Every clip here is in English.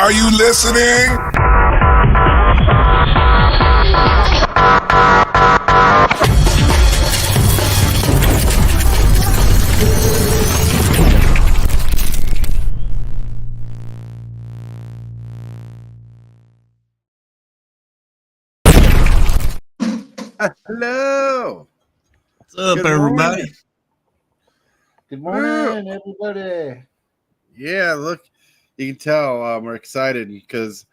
Are you listening? Hello. What's up, Good everybody? morning. Good morning, everybody. Yeah, look, you can tell we're excited because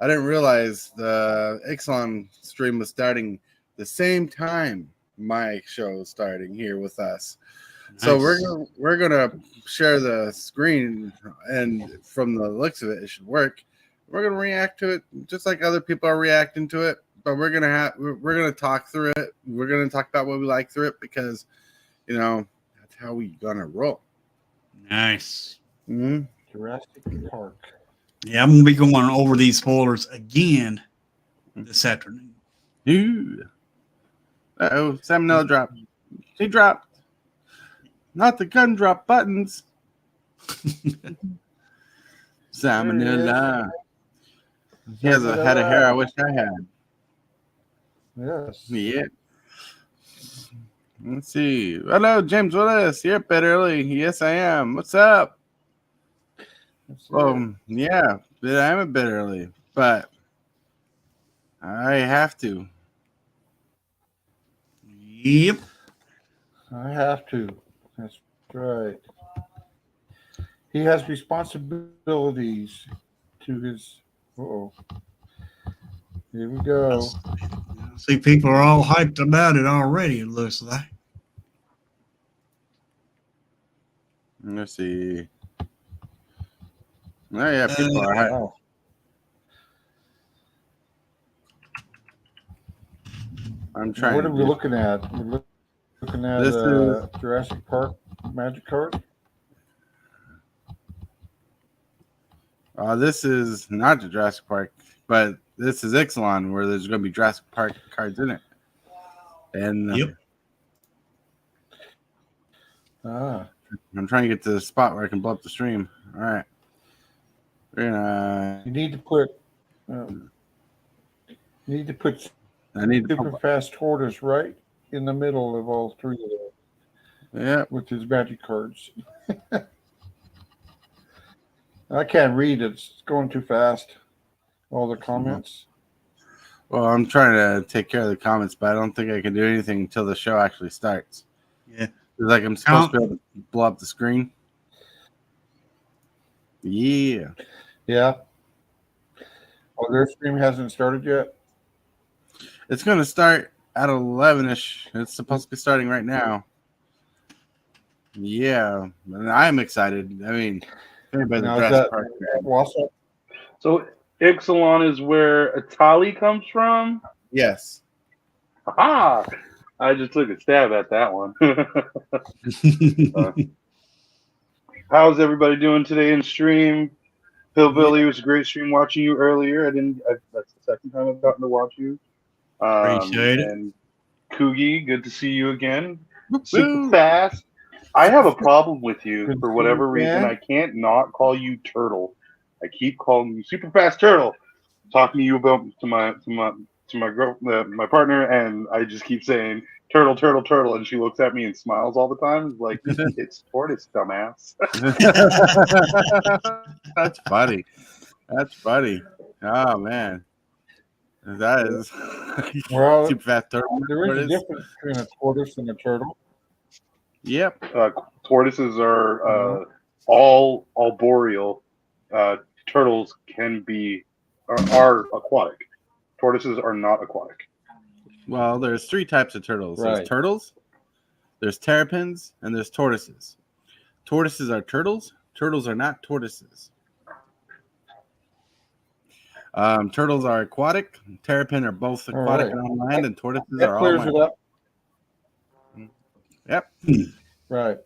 I didn't realize the Ixalan stream was starting the same time my show is starting here with us. Nice. So we're gonna share the screen, and from the looks of it, it should work. We're gonna react to it just like other people are reacting to it, but we're gonna talk through it. We're gonna talk about what we like through it because, you know, that's how we gonna roll. Nice. Mm-hmm. Jurassic Park. Yeah, I'm gonna be going over these spoilers again this afternoon. Dude. Uh-oh, salmonella drop. She dropped. Not the gun drop buttons. Salmonella. He has a head of hair I wish I had. Yes. Yeah. Let's see. Hello, James Willis. You're a bit early. Yes, I am. What's up? Yeah, I am a bit early, but I have to. Yep. I have to. That's right. He has responsibilities to his. Uh-oh. Here we go. See, people are all hyped about it already, it looks like. Let's see. Oh, yeah, people are hyped. Wow. I'm trying. What are we looking at? We're looking at This is Jurassic Park Magic Card. This is not the Jurassic Park, but this is Ixalan, where there's going to be Jurassic Park cards in it. And Yep. I'm trying to get to the spot where I can blow up the stream. All right. We're gonna. You need to put. I need to. Super Fast Tortoise right in the middle of all three of them. Yeah. With his magic cards. I can't read it. It's going too fast. All the comments. Well, I'm trying to take care of the comments, but I don't think I can do anything until the show actually starts. Yeah. It's like I'm supposed to be able to blow up the screen. Yeah. Yeah. Oh, their stream hasn't started yet? It's going to start at 11-ish. It's supposed to be starting right now. Yeah. And I'm excited. I mean, anybody Now, that is Jurassic that Park. Wausau? So Ixalan is where Atali comes from? Yes. Aha! I just took a stab at that one. How's everybody doing today in stream? Hillbilly, it was a great stream watching you earlier. That's the second time I've gotten to watch you. Appreciate it. And Coogie, good to see you again. Super Fast. I have a problem with you for whatever reason. I can't not call you Turtle. I keep calling you Super Fast Turtle. Talking to you about my girl, my partner, and I just keep saying Turtle, Turtle, Turtle, and she looks at me and smiles all the time. It's like, it's Tortoise, dumbass. That's funny. That's funny. Oh man, that is Well, Super Fast Turtle. there is a difference between a tortoise and a turtle. Yep. Tortoises are all boreal. Turtles are aquatic. Tortoises are not aquatic. Well, there's three types of turtles. Right. There's turtles, there's terrapins, and there's tortoises. Tortoises are turtles. Turtles are not tortoises. Turtles are aquatic. Terrapin are both aquatic and on land, and tortoises That are all clears land. it up. Yep. Right.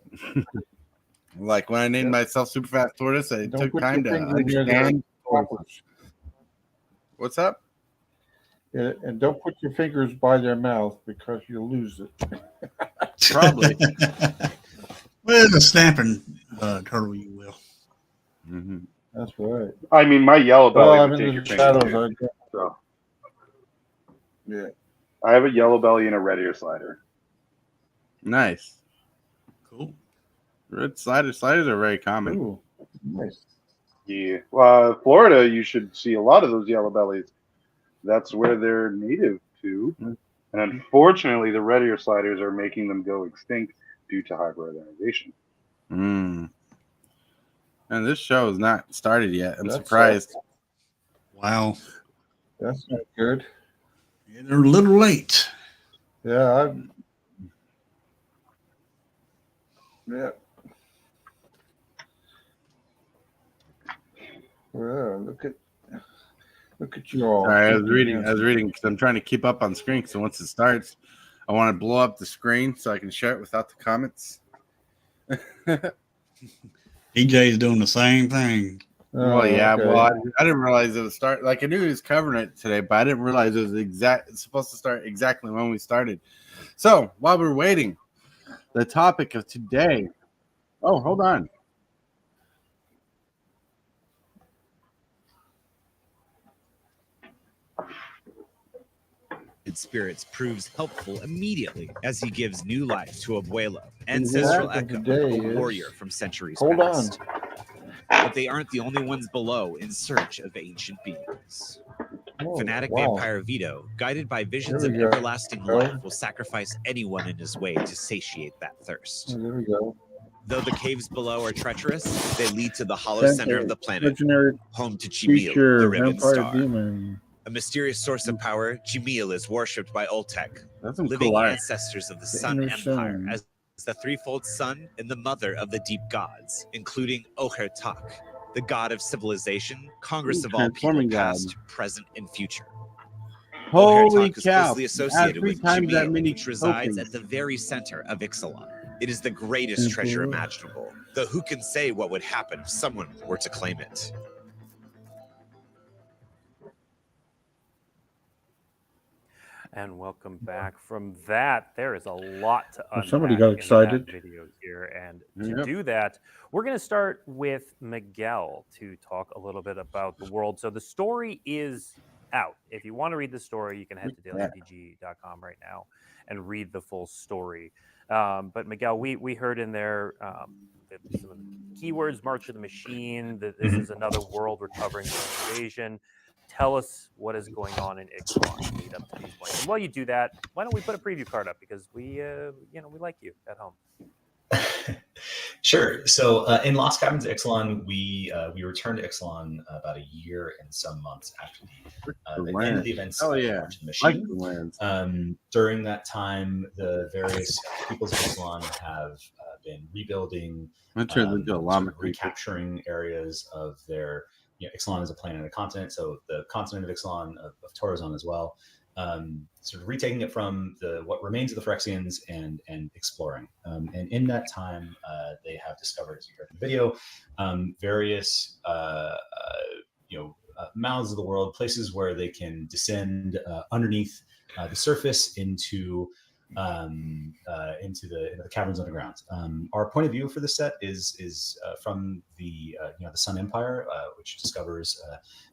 Like when I named myself Super Fast Tortoise, I Don't took put time your to finger near the understand. flappers. What's up? And don't put your fingers by their mouth because you'll lose it. Probably. Well, the snapping turtle, you will. Mm-hmm. That's right. I mean, my yellow belly Well, I'm would in take your the finger. shadows. Too, so. Yeah. I have a yellow belly and a red ear slider. Nice. Cool. Red sliders are very common. Ooh, nice. Yeah. Florida, you should see a lot of those yellow bellies. That's where they're native to. And unfortunately, the red ear sliders are making them go extinct due to hybridization. Mm. And this show is not started yet. I'm That's surprised. Wow. That's not good. Yeah, they're a little late. Yeah, yeah. Well, look at you all. Sorry, I was reading because I'm trying to keep up on screen. So once it starts, I want to blow up the screen so I can share it without the comments. DJ's doing the same thing. Well, yeah. Okay. Well, I didn't realize it would start. Like I knew he was covering it today, but I didn't realize it was it's supposed to start exactly when we started. So while we're waiting, the topic of today. Oh, hold on. Spirits proves helpful immediately as he gives new life to Abuelo, And ancestral that echo, today a is- warrior from centuries Hold past. But they aren't the only ones below in search of ancient beings. Oh, Fanatic wow. vampire Vito, guided by visions There of we go. everlasting Oh. life, will sacrifice anyone in his way to satiate that thirst. Oh, there we go. Though the caves below are treacherous, they lead to the hollow center of the planet, Legendary home to Chimil, creature, the Riven vampire Star. demon. A mysterious source of power, Chimil is worshipped by Oltek, That's some living cool art. ancestors of the The Sun inner Empire, sun. as the threefold sun and the mother of the deep gods, including Ohertak, the god of civilization, congress Ooh, of all people, transforming god. past, present, and future. Holy Ohertak is cow! closely associated Three with times that Chimil, many which resides tokens. at the very center of Ixalan. It is the greatest treasure imaginable, though who can say what would happen if someone were to claim it? And welcome back from that. There is a lot to unpack. somebody got in excited. that video here, and to Yep. do that, we're going to start with Miguel to talk a little bit about the world. So the story is out. If you want to read the story, you can head to dailyrpg.com right now and read the full story. But Miguel, we heard in there that some of the keywords: March of the Machine. That this is another world recovering from invasion. Tell us what is going on in Ixalan lead up to these points. And while you do that, why don't we put a preview card up, because we like you at home. Sure. So in Lost Caverns of Ixalan, we returned to Ixalan about a year and some months after the end of the events Oh of yeah, March of the like Machine. the lands. During that time, the various peoples of Ixalan have been rebuilding, That turns into a sort llama of creature. recapturing areas of their. Ixalan is a planet and a continent, so the continent of Ixalan of Torozon as well. Sort of retaking it from what remains of the Phyrexians and exploring. And in that time, they have discovered, as you heard in the video, various mouths of the world, places where they can descend underneath the surface into the caverns underground. Our point of view for this set is from the Sun Empire, which discovers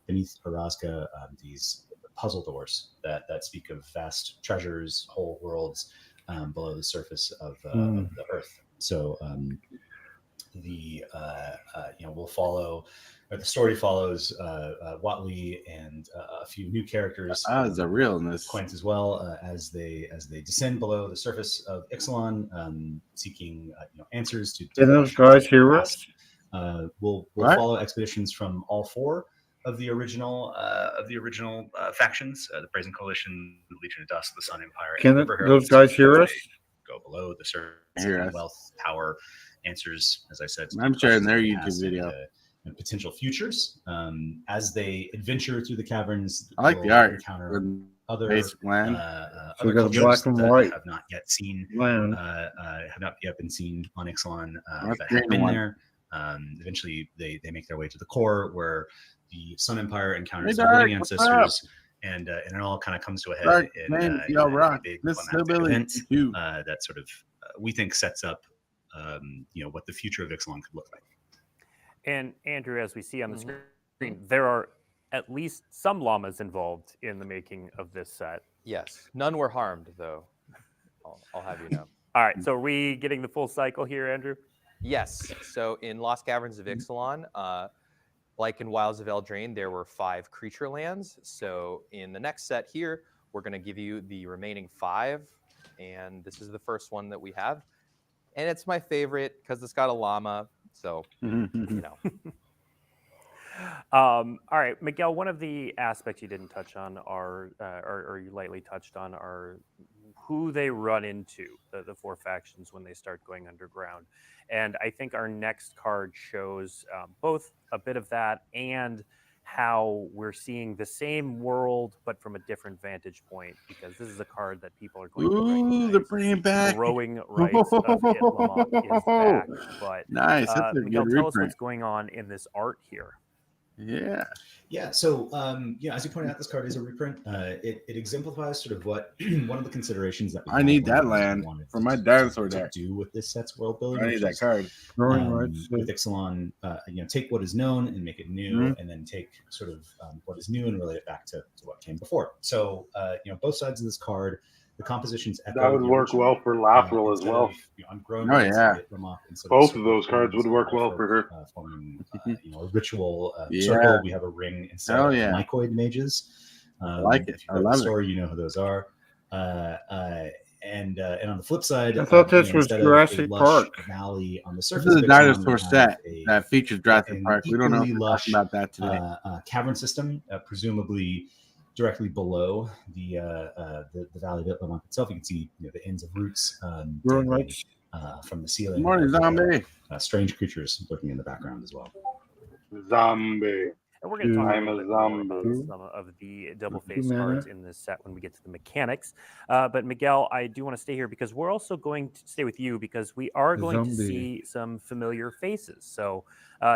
beneath Orazka these puzzle doors that speak of vast treasures, whole worlds below the surface of the Earth. So we'll follow. The story follows Watley and a few new characters. Is a realness. Quint as well as they descend below the surface of Ixalan, seeking answers to. Can those guys hear us? We'll follow expeditions from all four of the original factions: the Brazen Coalition, the Legion of Dusk, the Sun Empire. Can and the River those Heralds. guys hear us? Go below the surface. Hear us. Wealth, power, answers. As I said, I'm sharing their questions YouTube past video. and potential futures. As they adventure through the caverns, I like the we'll art. encounter With other basic land. So we other got a cultures black and that white have not yet seen land. have not yet been seen on Ixalan, That's that green have been one. there. Eventually, they make their way to the core, where the Sun Empire encounters Hey, their living Darc, what's ancestors, and it all kind of comes to a head Darc, in man, in yo, a rock. big This climactic hillbilly event too. that sort of we think sets up what the future of Ixalan could look like. And Andrew, as we see on the screen, there are at least some llamas involved in the making of this set. Yes, none were harmed though. I'll have you know. All right, so are we getting the full cycle here, Andrew? Yes. So in Lost Caverns of Ixalan, like in Wilds of Eldraine, there were 5 creature lands. So in the next set here, we're going to give you the remaining 5, and this is the first one that we have, and it's my favorite because it's got a llama. So you know. All right, Miguel. One of the aspects you didn't touch on are, or you lightly touched on, are who they run into, the 4 factions when they start going underground. And I think our next card shows both a bit of that and how we're seeing the same world but from a different vantage point, because this is a card that people are going to recognize. They're bringing back Growing Rights of Ixalan is back. But nice. That's a Miguel, good tell us reprint. what's going on in this art here. Yeah. Yeah. So, as you pointed out, this card is a reprint. It exemplifies sort of what one of the considerations that I need that land for my dinosaur to deck. do with this set's world building. I need that card. Growing rights. With Ixalan, take what is known and make it new, and then take sort of what is new and relate it back to what came before. So, both sides of this card, the compositions echo. That would work well for Lateral as well. I'm growing. Oh, yeah. Both of those cards would work well for her. Forming, a ritual Yeah. circle. We have a ring instead Oh, of yeah. mycoid mages. I like it. If you I read love the it. story, you know who those are. And on the flip side, I thought this was instead of a Jurassic lush Park. valley on the This surface. is a of Ixalan, dinosaur we set have a that features Jurassic an Park. We don't know if equally we're lush, talking about that today. cavern system, presumably directly below the Valley of Itlamont itself. You can see the ends of roots Growing dangling, rights. from the ceiling. Good morning, zombie. Strange creatures lurking in the background as well. Zombie. And we're going to talk I'm a a little bit more about zombie. some of the double-face Two cards mana. in this set when we get to the mechanics. But Miguel, I do want to stay here because we're also going to stay with you because we are going to Zombie. see some familiar faces. So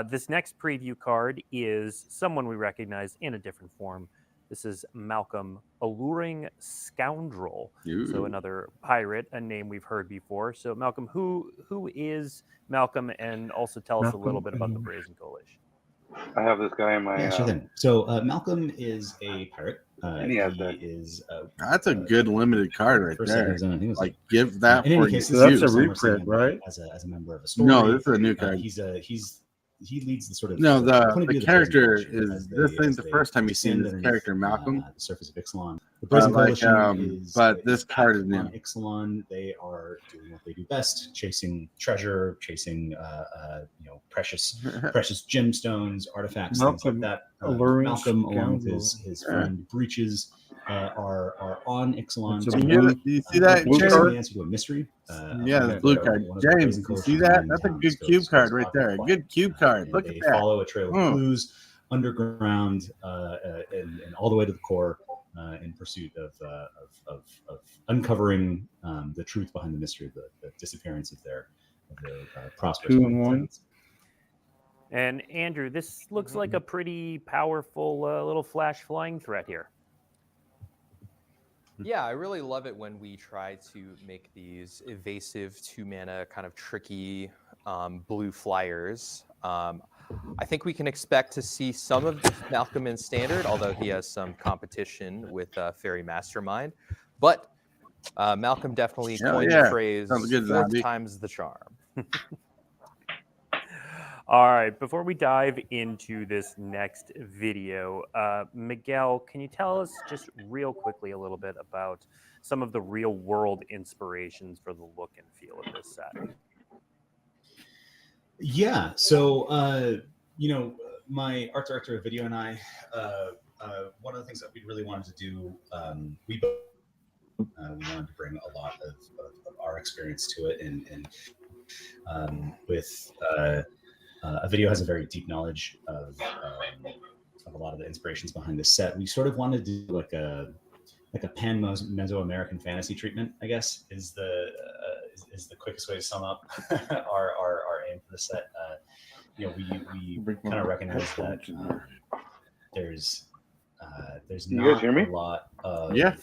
this next preview card is someone we recognize in a different form. This is Malcolm, Alluring Scoundrel. So Ooh. another pirate, a name we've heard before. So Malcolm, who is Malcolm, and also tell us a little bit about the Brazen Coalition. I have this guy in my. Yeah, sure thing. So Malcolm is a pirate. And he has that. is. That's a good limited card right first there. I think it was Like, give that in any for case, you. that's a is Summer reprint, Singh right? As a member of a story. No, this is a new card. He leads the sort of No, point of view the of character Brazen Coalition is as this they- ain't as the they first time you've seen descend this underneath, character, Malcolm. the surface of Ixalan. The Brazen Coalition but is this card is on new. Ixalan. They are doing what they do best: chasing treasure, chasing precious gemstones, artifacts, things like Malcolm, that. Alluring Malcolm, along with his Scoundrel. friend Breeches, are on Ixalan. It's a Do blue- you see that, blue James? card? The answer to a mystery. Yeah, the blue card. James, you see that? That's a good cube card right there. A good cube card. Look at They that. follow a trail of clues underground and all the way to the core in pursuit of uncovering the truth behind the mystery of the disappearance of their prosperous. 2 and 1. And Andrew, this looks like a pretty powerful little flash flying threat here. Yeah, I really love it when we try to make these evasive 2-mana kind of tricky blue flyers. I think we can expect to see some of Malcolm in Standard, although he has some competition with Fairy Mastermind. But Malcolm definitely Hell coined yeah. the phrase Sounds good, 4 zombie. times the charm. All right, before we dive into this next video, Miguel, can you tell us just real quickly a little bit about some of the real world inspirations for the look and feel of this set? Yeah. So, my art director of video and I, one of the things that we really wanted to do, we wanted to bring a lot of our experience to it, and with a video has a very deep knowledge of a lot of the inspirations behind this set. We sort of wanted to do like a pan Mesoamerican fantasy treatment, I guess, is the quickest way to sum up our aim for the set. We kind of recognize that there's You guys not hear me? a lot of Yeah.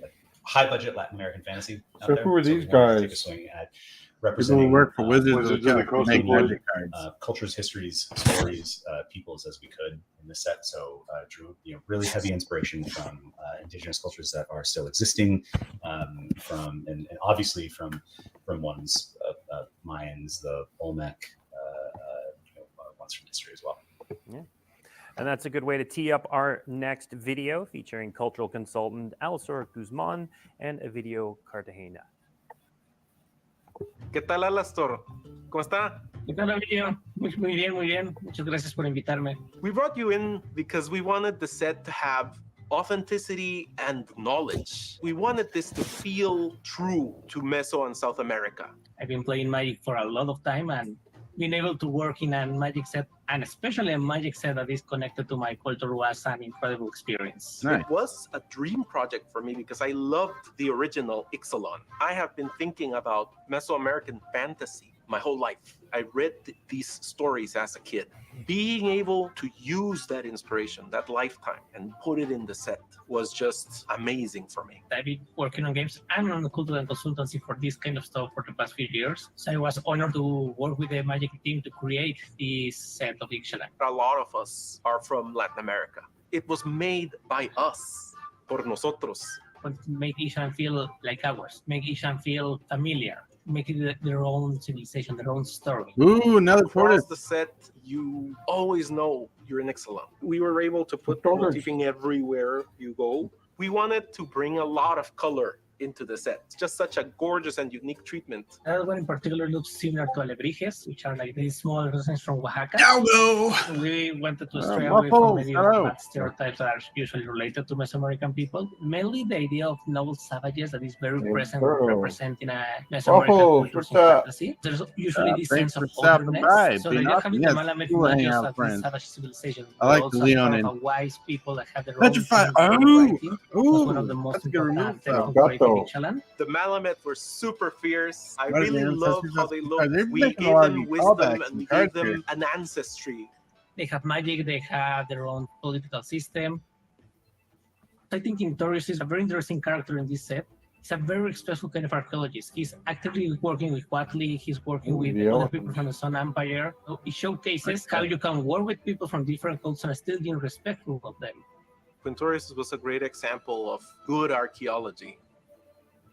like high budget Latin American fantasy out So there. who are we these wanted to take a guys? swing at representing work for Wizards Wizards of the of the Coast Coast to make of Wizards. magic cards. cultures, histories, stories, peoples as we could in the set. So drew really heavy inspiration from indigenous cultures that are still existing, from and obviously from ones Mayans, the Olmec, ones from history as well. Yeah. And that's a good way to tee up our next video featuring cultural consultant Alisor Guzman and Evidio Cartagena. ¿Qué tal, Alastor? ¿Cómo está? ¿Qué tal, Emilio? Muy bien, muy bien. Muchas gracias por invitarme. We brought you in because we wanted the set to have authenticity and knowledge. We wanted this to feel true to Meso and South America. I've been playing Magic for a lot of time, and being able to work in a Magic set, and especially a Magic set that is connected to my culture, was an incredible experience. Nice. It was a dream project for me because I loved the original Ixalan. I have been thinking about Mesoamerican fantasy my whole life. I read these stories as a kid. Being able to use that inspiration, that lifetime, and put it in the set was just amazing for me. I've been working on games and on the cultural consultancy for this kind of stuff for the past few years. So I was honored to work with the Magic team to create this set of Ixalan. A lot of us are from Latin America. It was made by us, por nosotros. But make Ixalan feel like ours, make Ixalan feel familiar, make it their own civilization, their own story. Ooh, another Across tortoise. the set, you always know you're in Ixalan. We were able to put Tortoise. motifing everywhere you go. We wanted to bring a lot of color into the set. It's just such a gorgeous and unique treatment. That one in particular looks similar to alebrijes, which are like these small residents from Oaxaca. Go. We wanted to stray away from Waffles, many hello. bad stereotypes that are usually related to Mesoamerican people. Mainly the idea of noble savages that is very present, Hello. representing a Mesoamerican Waffles, culture what's in up? fantasy. There's usually this thanks sense of for stopping otherness. by. So Been the idea of awesome. having Yes, the Malamet cool not hanging just out, as friend. this savage civilization, I like but the also Leon as in- a wise people that have their How'd you own find- way of Oh, writing. Was one of the ooh, most that's a good remove important file. texts created in Gato. Ixalan. The Malamet were super fierce. I What are the really love ancestors how of they the look. cards? They're We making a gave lot of them these wisdom callbacks and we in cards gave here. them an ancestry. They have magic, they have their own political system. I think Intorius is a very interesting character in this set. He's a very special kind of archaeologist. He's actively working with Huatli, he's working with the other elephant. people from the Sun Empire. So it showcases how you can work with people from different cultures and still be respectful of them. Quintorius was a great example of good archaeology.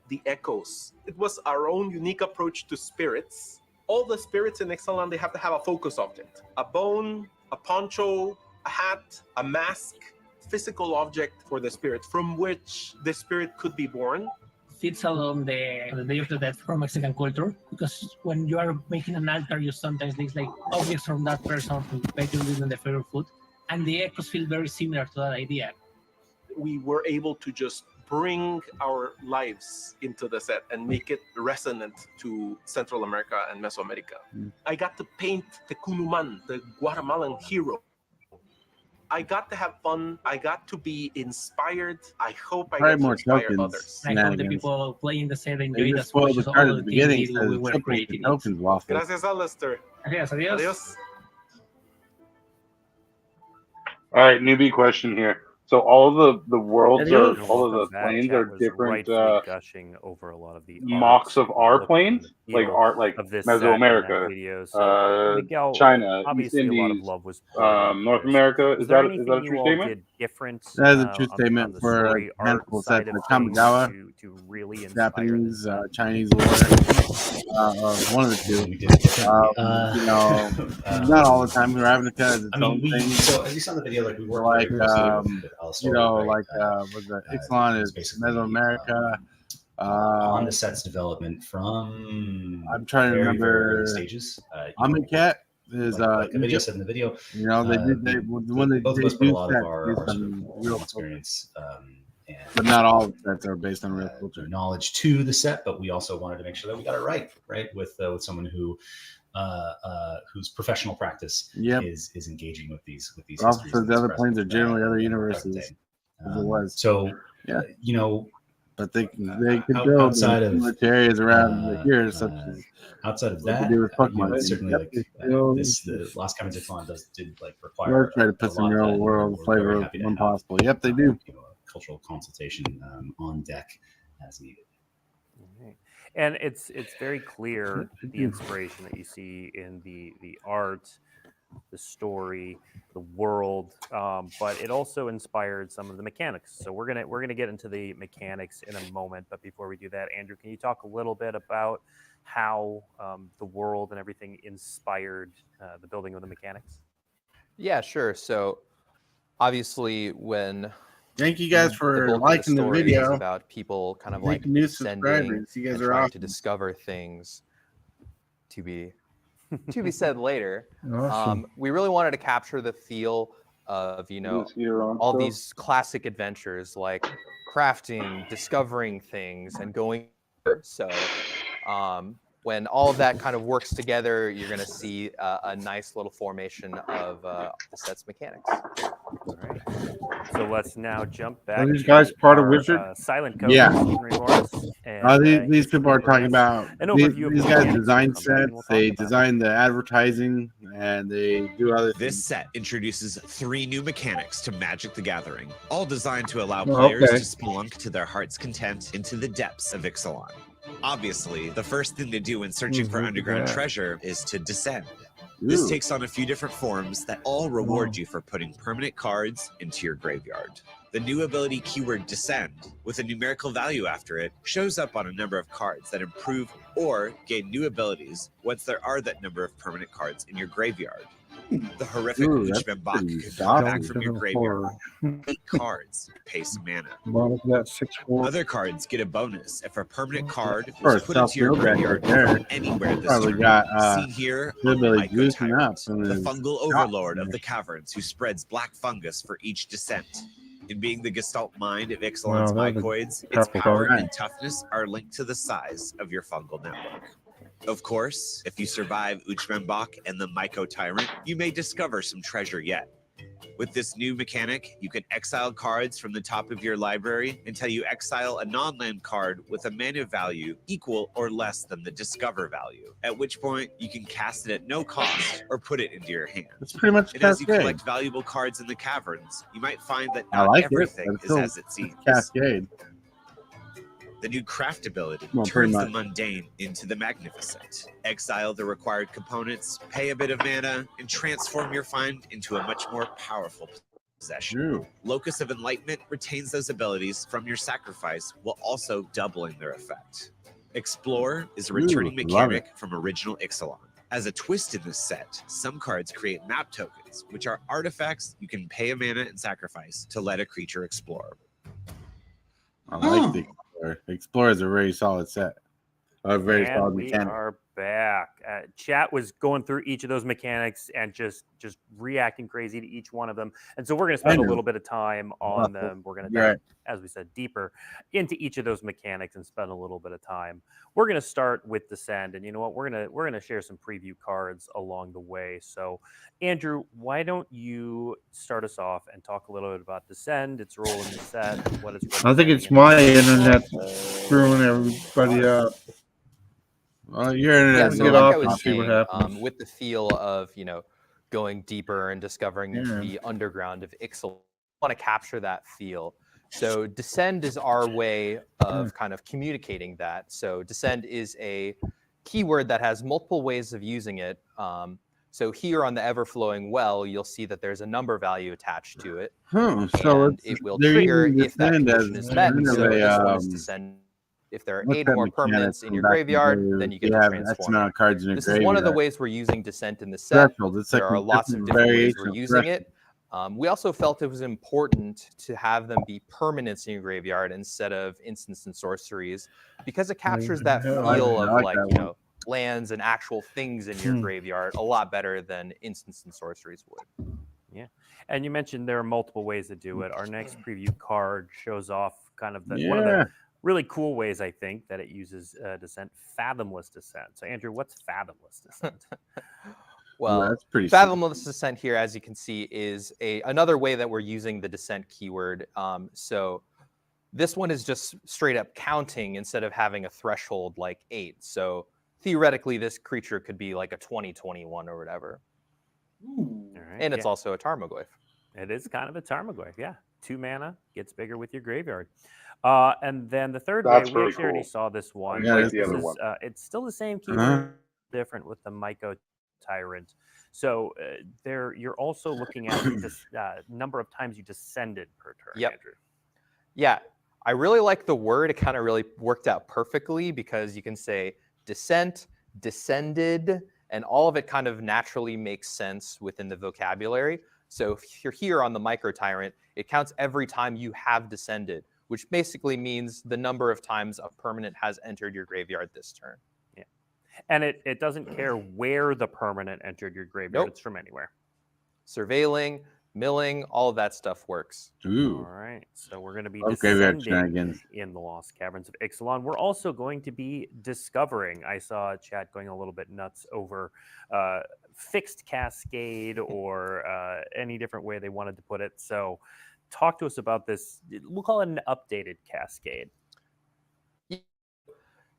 The echoes. It was our own unique approach to spirits. All the spirits in Ixalan, they have to have a focus object. A bone, a poncho, a hat, a mask, physical object for the spirit from which the spirit could be born. Fits along the Day of the Dead from Mexican culture, because when you are making an altar, you sometimes need like objects from that person to make you live in the favorite food. And the echoes feel very similar to that idea. We were able to just bring our lives into the set and make it resonant to Central America and Mesoamerica. I got to paint the Cunuman, the Guatemalan hero. I got to have fun. I got to be inspired. I hope I Probably get to more inspire tokens. others. I hope the Shenanigans. people playing the set They enjoy it just as much spoiled the as all card the at the team beginning. did It when we says were triple the creating it. tokens waffle. Gracias, Alistair. Adios, adios. Adios. All right, newbie question here. So all of the worlds are, Adios. all of Welcome the back. planes Chat are was different rightfully gushing over a lot of the mocks art of our look planes, and like feel art, like of this set in that Mesoamerica, video. So, Miguel, China, East obviously a lot of Indies, love was poured into North this. America. Was Is there that a anything true you all statement? did different That is a true on statement the for a story art handful side sets of like things Kamigawa, to really inspire this Japanese, set? Chinese lore, one of the two. We did it differently. You know, not all the time. Ravnica is its I mean, own we thing. so as you saw in the video, like we worked Like, very closely with Alistair, You know, right? like was the Ixalan is basically, Mesoamerica. On the set's development from I'm trying to very, very early remember. stages. Amicat is like the video Egypt. said in the video. You know, they did. They when they both of they us put a do lot of sets our based sort of on real experience, and but not all of the sets are based on real culture. knowledge to the set, but we also wanted to make sure that we got it right with someone who whose professional practice Yep. is engaging with these Also, histories so and the these other planes are present, generally other present universes. day. As it was. So Yeah. You know, but they can out- build outside of, similar areas around here, such as outside of what they that, do with you know, Pokemon. certainly Yep, like they still- the Last Cabin Ixalan did like We'll require try to put a some lot of real that, and world we're flavor very happy to when have, possible. Yep, they do. you know, a cultural consultation on deck as needed. Right. And it's very clear the inspiration that you see in the art, the story, the world, but it also inspired some of the mechanics. So we're gonna get into the mechanics in a moment. But before we do that, Andrew, can you talk a little bit about how the world and everything inspired the building of the mechanics? Yeah, sure. So obviously, when Thank you guys the for bulk of liking the story is video. about people kind of Thank like you, new descending subscribers. You guys and are trying to awesome. discover things to be said later. Awesome. We really wanted to capture the feel of all these classic adventures like crafting, discovering things, and going. So when all of that kind of works together, you're going to see a nice little formation of the set's mechanics. All right. So let's now jump back. Are these guys part of our, Wizard? Silent coach, Yeah. Stephen Ray Morris, and These people are talking about an these overview of guys mechanics. design We'll come back and sets. we'll talk They about it. design the advertising, and they do other This things. set introduces 3 new mechanics to Magic the Gathering, all designed to allow Oh, players okay. to spelunk to their heart's content into the depths of Ixalan. Obviously, the first thing to do when searching for look at underground that. treasure is to descend. This Ooh. takes on a few different forms that all reward you for putting permanent cards into your graveyard. The new ability keyword Descend, with a numerical value after it, shows up on a number of cards that improve or gain new abilities once there are that number of permanent cards in your graveyard. The horrific Ooh, that's Uchbembak pretty can come back saucy. from your graveyard. 8 cards, pay some mana. Well, look at that 6/4. Other cards get a bonus if a permanent card For was a put into your self-build deck graveyard right there. from anywhere this Probably turn. got Seen here good on ability Myco juicing up Tyrant, from the his fungal shot overlord of finish. the caverns who spreads black fungus for each descent. In being the gestalt mind of Wow, Ixalan's that was a mycoids, its powerful power card. and toughness are linked to the size of your fungal network. Of course, if you survive Uchbembak and the Myco Tyrant, you may discover some treasure yet. With this new mechanic, you can exile cards from the top of your library until you exile a non-land card with a mana value equal or less than the discover value, at which point you can cast it at no cost or put it into your hand. It's pretty much And as you Cascade. collect valuable cards in the caverns, you might find that I not like it, everything but it's is still as it seems. Cascade. The new craft ability Well, pretty turns the much. mundane into the magnificent. Exile the required components, pay a bit of mana, and transform your find into a much more powerful possession. Ooh. Locus of Enlightenment retains those abilities from your sacrifice while also doubling their effect. Explore is a returning Ooh, love mechanic from original Ixalan. As a twist in this set, some cards create map tokens, which are artifacts you can pay a mana and sacrifice to let a creature explore. I like the Explorer. Explorer is a very solid set. A very And solid we mechanic. are back. Chat was going through each of those mechanics and just reacting crazy to each one of them. And so we're going to spend a know. little bit of time on Well, them. We're going to you're dive, right. as we said, deeper into each of those mechanics and spend a little bit of time. We're going to start with Descend, and you know what? We're gonna share some preview cards along the way. So, Andrew, why don't you start us off and talk a little bit about Descend, its role in the set, what it's. I think it's my internet screwing everybody up. Well, you're in Yeah, a so get like off I was and see what saying, happens. with the feel of going deeper and discovering Yeah. the underground of Ixalan, I want to capture that feel. So Descend is our way of kind of communicating that. So Descend is a keyword that has multiple ways of using it. So here on the Ever-Flowing Well, you'll see that there's a number value attached to it. Huh, so And it's, it will they're trigger using if that Descend condition as is met. kind of So this one a, is Descend. If there are what's 8 that more mechanic permanents in from your back in the graveyard, day? then you get They to have X transform amount it. of cards in a This is one of the graveyard. ways we're using Descent in the set. Threshold. It's There like are a lots of different different ways variation we're of using threshold. it. We also felt it was important to have them be permanents in your graveyard instead of instants and sorceries, because it captures that I feel of like that one. lands and actual things in your graveyard a lot better than instants and sorceries would. Yeah. And you mentioned there are multiple ways to do it. Our next preview card shows off kind of one of Yeah. the really cool ways, I think, that it uses Descent, Fathomless Descent. So, Andrew, what's Fathomless Descent? Well, Well, that's pretty Fathomless Descent here, as you can see, is another way that we're using the Descent keyword. So this one is just straight up counting instead of having a threshold like 8. So theoretically, this creature could be like a 2021 or whatever. All right, And it's also a Tarmogoyf. It is kind of a Tarmogoyf, yeah. 2 mana, gets bigger with your graveyard. And then the third That's way, we really actually already cool. saw this one. Yeah, but it's the this other is, one. it's still the same Uh-huh. keyword, different with the Myco Tyrant. So there, you're also looking at the number of times you descended per turn, Yep. Andrew. Yeah, I really like the word. It kind of really worked out perfectly because you can say descent, descended, and all of it kind of naturally makes sense within the vocabulary. So if you're here on the Micro Tyrant, it counts every time you have descended, which basically means the number of times a permanent has entered your graveyard this turn. Yeah. And it doesn't care where the permanent entered your graveyard. Nope. It's from anywhere. Surveilling, milling, all of that stuff works. All Ooh. right. So we're going to be Okay, we have descending shenanigans. in the Lost Caverns of Ixalan. We're also going to be discovering. I saw chat going a little bit nuts over fixed cascade or any different way they wanted to put it. So talk to us about this. We'll call it an updated cascade.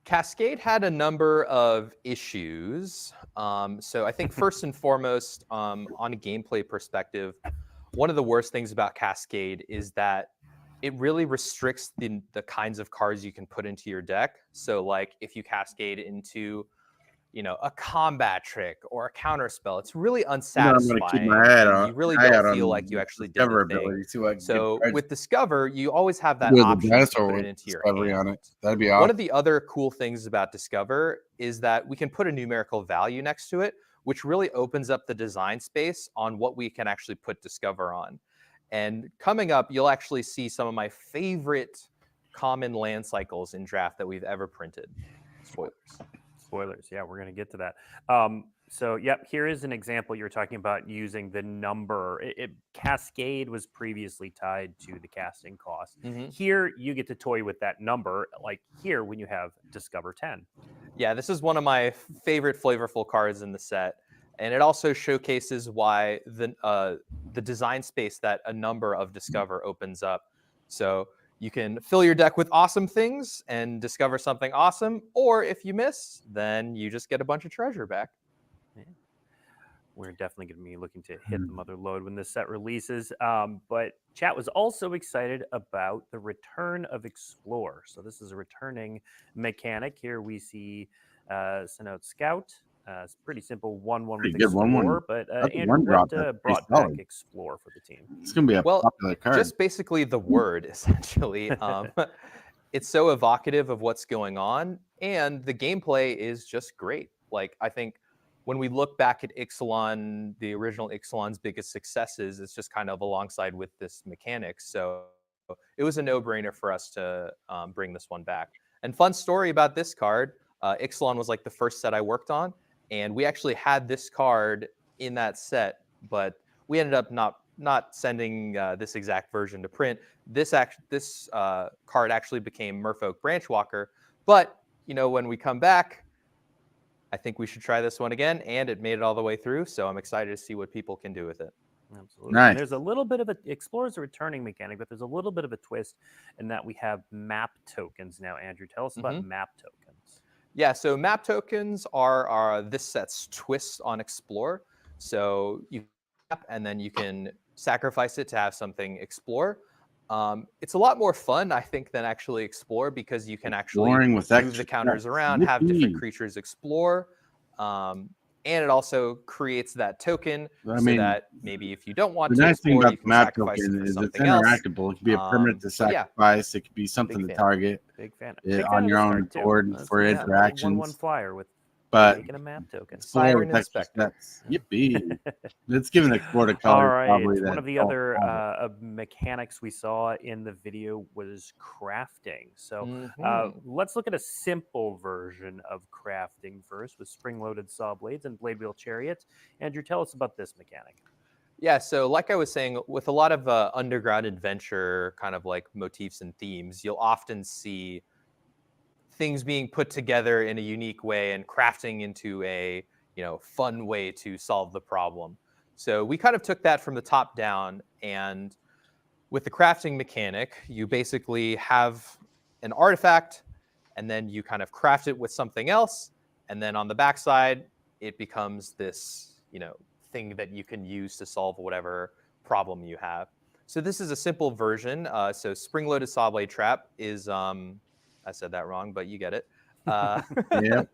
Cascade had a number of issues. So I think first and foremost, on a gameplay perspective, one of the worst things about Cascade is that it really restricts the kinds of cards you can put into your deck. So like if you Cascade into, a combat trick or a counter spell, it's really unsatisfying. I'm gonna keep my head and on. you really eye out don't feel on like you actually did Discover the thing. ability. See what I can So get. with Discover, you always have that With the option to dinosaur put it with into your Discovery hand. on it. That'd be One awesome. of the other cool things about Discover is that we can put a numerical value next to it, which really opens up the design space on what we can actually put Discover on. And coming up, you'll actually see some of my favorite common land cycles in draft that we've ever printed. Spoilers. Yeah, we're going to get to that. So, yep, here is an example. You're talking about using the number. Cascade was previously tied to the casting cost. Here, you get to toy with that number, like here when you have Discover 10. Yeah, this is one of my favorite flavorful cards in the set. And it also showcases why the design space that a number of Discover opens up. So you can fill your deck with awesome things and discover something awesome. Or if you miss, then you just get a bunch of treasure back. Yeah. We're definitely going to be looking to hit the mother load when this set releases. But chat was also excited about the return of Explore. So this is a returning mechanic. Here we see send out Scout. It's pretty simple 1/1 with Pretty good, 1/1. Explore. But That's a Andrew, one drop. what That's brought pretty back solid. Explore for the team? It's gonna be a popular card. Just basically the word, essentially. It's so evocative of what's going on, and the gameplay is just great. Like, I think when we look back at Ixalan, the original Ixalan's biggest successes, it's just kind of alongside with this mechanic. So it was a no-brainer for us to bring this one back. And fun story about this card, Ixalan was like the first set I worked on, and we actually had this card in that set, but we ended up not sending this exact version to print. This card actually became Merfolk Branchwalker. But when we come back, I think we should try this one again, and it made it all the way through. So I'm excited to see what people can do with it. Absolutely. Nice. And there's a little bit of Explore is a returning mechanic, but there's a little bit of a twist in that we have map tokens now. Andrew, tell us about map tokens. Yeah, so map tokens are this set's twist on Explore. So you map, and then you can sacrifice it to have something explore. It's a lot more fun, I think, than actually Explore, because you can actually with move the counters around, have different creatures explore. And it also creates that token that maybe if you don't want to explore, you can sacrifice it for is it's something else. interactable. It could be a permanent to sacrifice. It could be something to target. Big fan. On your own board for interactions. 1/1 flyer with but making a map token. Siren Inspector. Yippee! It's giving Explore to color. All right. Probably One of the other mechanics we saw in the video was crafting. So let's look at a simple version of crafting first with spring-loaded saw blades and blade wheel chariots. Andrew, tell us about this mechanic. Yeah, so like I was saying, with a lot of underground adventure kind of like motifs and themes, you'll often see things being put together in a unique way and crafting into a fun way to solve the problem. So we kind of took that from the top down, and with the crafting mechanic, you basically have an artifact, and then you kind of craft it with something else, and then on the backside, it becomes this thing that you can use to solve whatever problem you have. So this is a simple version. So spring-loaded saw blade trap is, I said that wrong, but you get it. Yep.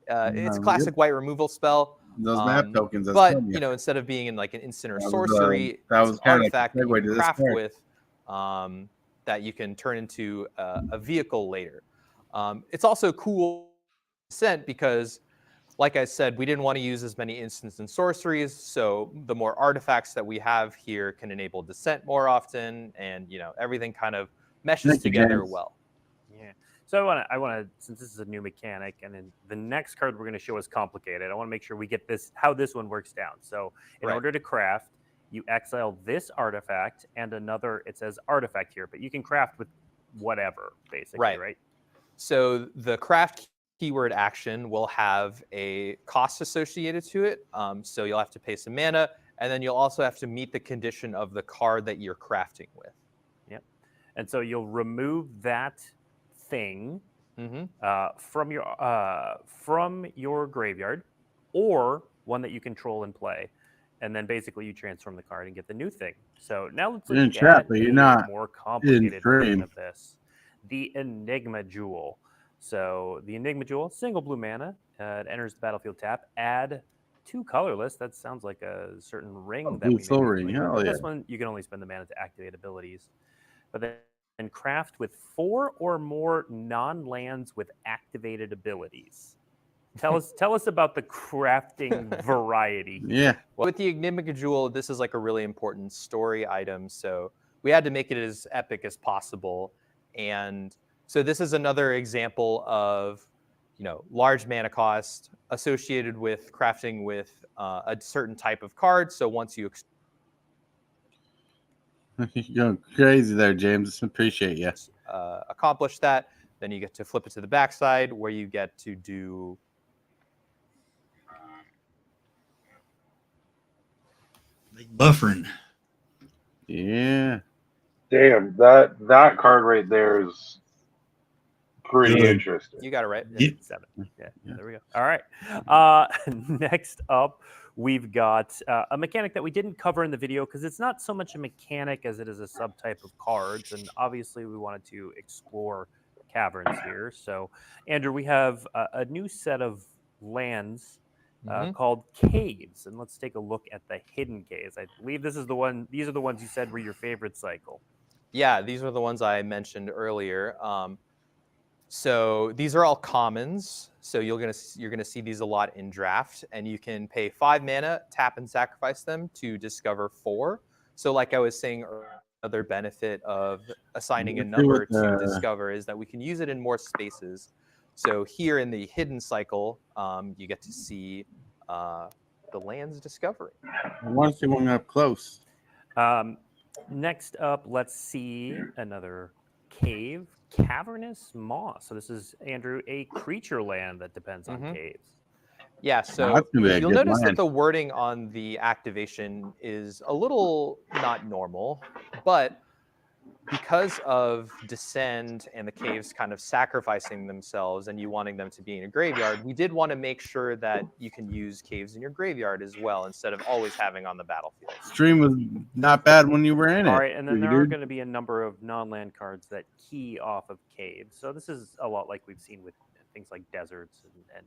It's a classic white removal spell. Those map tokens. That's But funny. you know, instead of being in like an instant or That was, sorcery, that it's was an kinda artifact that you segue can to this craft card. with that you can turn into a vehicle later. It's also cool descent because, like I said, we didn't want to use as many instants and sorceries, so the more artifacts that we have here can enable descent more often, and you know, everything kind of meshes together well. Yeah. So I want to, since this is a new mechanic, and then the next card we're going to show is complicated. I want to make sure we get this, how this one works down. So in order to craft, you exile this artifact and another. It says artifact here, but you can craft with whatever, basically, right? So the craft keyword action will have a cost associated to it. So you'll have to pay some mana, and then you'll also have to meet the condition of the card that you're crafting with. Yep. And so you'll remove that thing from your graveyard, or one that you control and play, and then basically you transform the card and get the new thing. So now let's You're in look chat, at but you're a not more in complicated version frame. of this, the Enigma Jewel. So the Enigma Jewel, single blue mana, it enters the battlefield tap. Add 2 colorless. That sounds like a certain ring that blue we soul may be ring, familiar hell with. yeah. This one you can only spend the mana to activate abilities, but then craft with 4 or more non-lands with activated abilities. Tell us about the crafting variety. Yeah. Well, with the Enigma Jewel, this is like a really important story item, so we had to make it as epic as possible. And so this is another example of, you know, large mana cost associated with crafting with a certain type of card. So once you You're going crazy there, James. Appreciate you. Accomplish that, then you get to flip it to the backside where you get to do buffering. Yeah. Damn, that card right there is pretty interesting. You got it right. 7. Yeah, there we go. All right. Next up, we've got a mechanic that we didn't cover in the video because it's not so much a mechanic as it is a subtype of cards. And obviously, we wanted to explore caverns here. So, Andrew, we have a new set of lands called caves. And let's take a look at the hidden caves. I believe this is the one. These are the ones you said were your favorite cycle. Yeah, these are the ones I mentioned earlier. So these are all commons. So you're gonna see these a lot in draft, and you can pay 5 mana, tap and sacrifice them to discover 4. So like I was saying, another benefit of assigning a number to discover is that we can use it in more spaces. So here in the hidden cycle, you get to see the lands discovery. I want to see one up close. Next up, let's see another cave, cavernous moss. So this is, Andrew, a creature land that depends on caves. Yeah, so you'll notice that the wording on the activation is a little not normal, but because of Descend and the caves kind of sacrificing themselves and you wanting them to be in a graveyard, we did want to make sure that you can use caves in your graveyard as well instead of always having on the battlefield. Stream was not bad when you were in it. All right, and then there are going to be a number of non-land cards that key off of caves. So this is a lot like we've seen with things like deserts and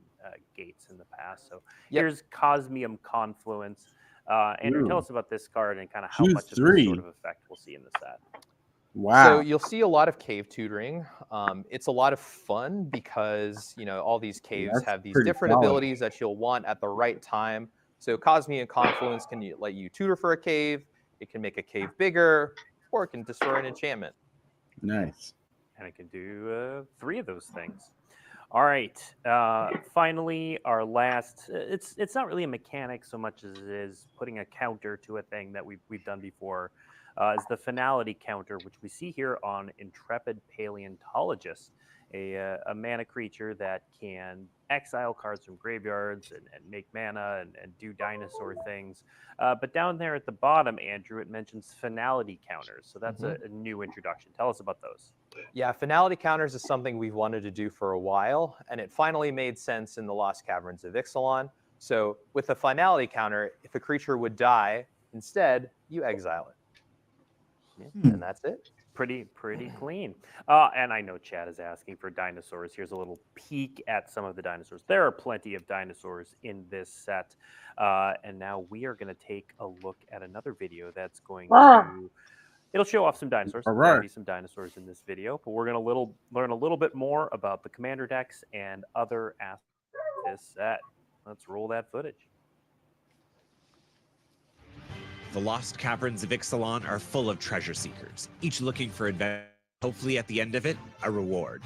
gates in the past. So here's Cosmium Confluence. Andrew, tell us about this card and kind of how much of this sort of effect we'll see in the set. Wow. So you'll see a lot of cave tutoring. It's a lot of fun because, you know, all these caves have these different abilities that you'll want at the right time. So Cosmium Confluence can let you tutor for a cave. It can make a cave bigger, or it can destroy an enchantment. Nice. And it can do 3 of those things. All right. Finally, our last. It's not really a mechanic so much as it is putting a counter to a thing that we've done before. Is the finality counter, which we see here on Intrepid Paleontologist, a mana creature that can exile cards from graveyards and make mana and do dinosaur things. But down there at the bottom, Andrew, it mentions finality counters. So that's a new introduction. Tell us about those. Yeah, finality counters is something we've wanted to do for a while, and it finally made sense in the Lost Caverns of Ixalan. So with a finality counter, if a creature would die, instead, you exile it. Yeah, and that's it. Pretty clean. And I know Chad is asking for dinosaurs. Here's a little peek at some of the dinosaurs. There are plenty of dinosaurs in this set. And now we are going to take a look at another video that's going to... It'll show off some dinosaurs. All There'll right. be some dinosaurs in this video, but we're going to learn a little bit more about the commander decks and other aspects of this set. Let's roll that footage. The lost caverns of Ixalan are full of treasure seekers, each looking for adventure. Hopefully, at the end of it, a reward.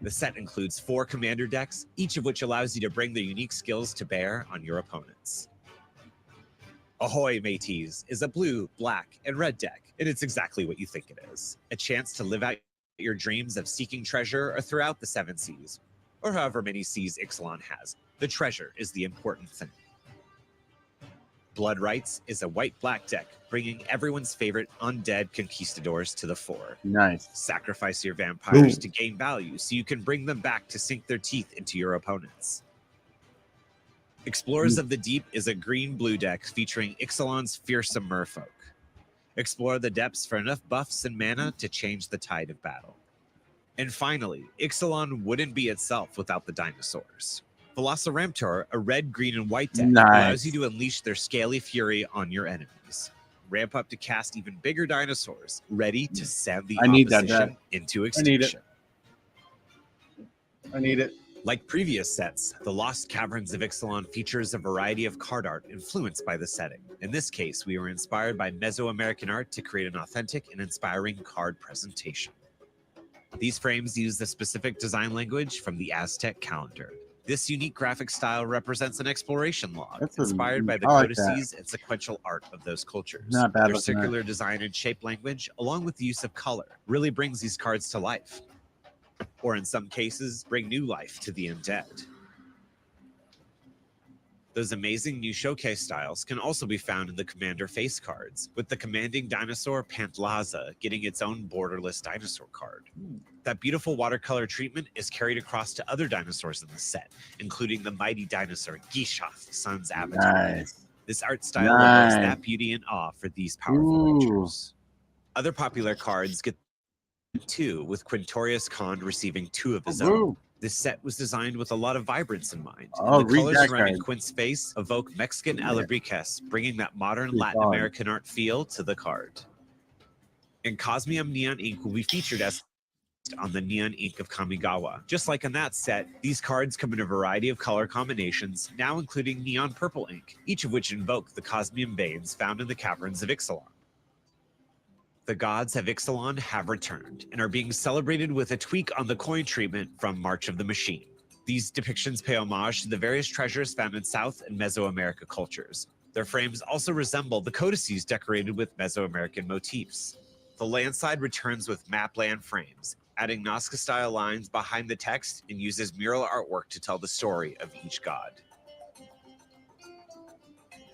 The set includes 4 commander decks, each of which allows you to bring their unique skills to bear on your opponents. Ahoy, mateys, is a blue, black, and red deck, and it's exactly what you think it is. A chance to live out your dreams of seeking treasure or throughout the 7 seas, or however many seas Ixalan has. The treasure is the important thing. Blood Rights is a white-black deck, bringing everyone's favorite undead conquistadors to the fore. Nice. Sacrifice your vampires to gain value so you can bring them back to sink their teeth into your opponents. Explorers of the Deep is a green-blue deck featuring Ixalan's fearsome merfolk. Explore the depths for enough buffs and mana to change the tide of battle. And finally, Ixalan wouldn't be itself without the dinosaurs. Velociraptor, a red, green, and white deck, allows you to unleash their scaly fury on your enemies. Ramp up to cast even bigger dinosaurs, ready to send the opposition into extinction. I need it. Like previous sets, the Lost Caverns of Ixalan features a variety of card art influenced by the setting. In this case, we were inspired by Mesoamerican art to create an authentic and inspiring card presentation. These frames use the specific design language from the Aztec calendar. This unique graphic style represents an exploration log inspired by the codices and sequential art of those cultures. Not bad. Their circular design and shape language, along with the use of color, really brings these cards to life. Or in some cases, bring new life to the undead. Those amazing new showcase styles can also be found in the Commander face cards, with the commanding dinosaur Pantlaza getting its own borderless dinosaur card. That beautiful watercolor treatment is carried across to other dinosaurs in the set, including the mighty dinosaur Gishath, Sun's avatar. Nice. This art style evokes that beauty and awe for these powerful creatures. Other popular cards get 2, with Quintorius Khan receiving 2 of his own. This set was designed with a lot of vibrance in mind. And the colors surrounding Quint's face evoke Mexican alebrijes, bringing that modern Latin American art feel to the card. And Cosmium Neon Ink will be featured as on the Neon Ink of Kamigawa. Just like in that set, these cards come in a variety of color combinations, now including neon purple ink, each of which invoke the Cosmium veins found in the caverns of Ixalan. The gods of Ixalan have returned and are being celebrated with a tweak on the coin treatment from March of the Machine. These depictions pay homage to the various treasures found in South and Mesoamerica cultures. Their frames also resemble the codices decorated with Mesoamerican motifs. The land side returns with map land frames, adding Nazca-style lines behind the text and uses mural artwork to tell the story of each god.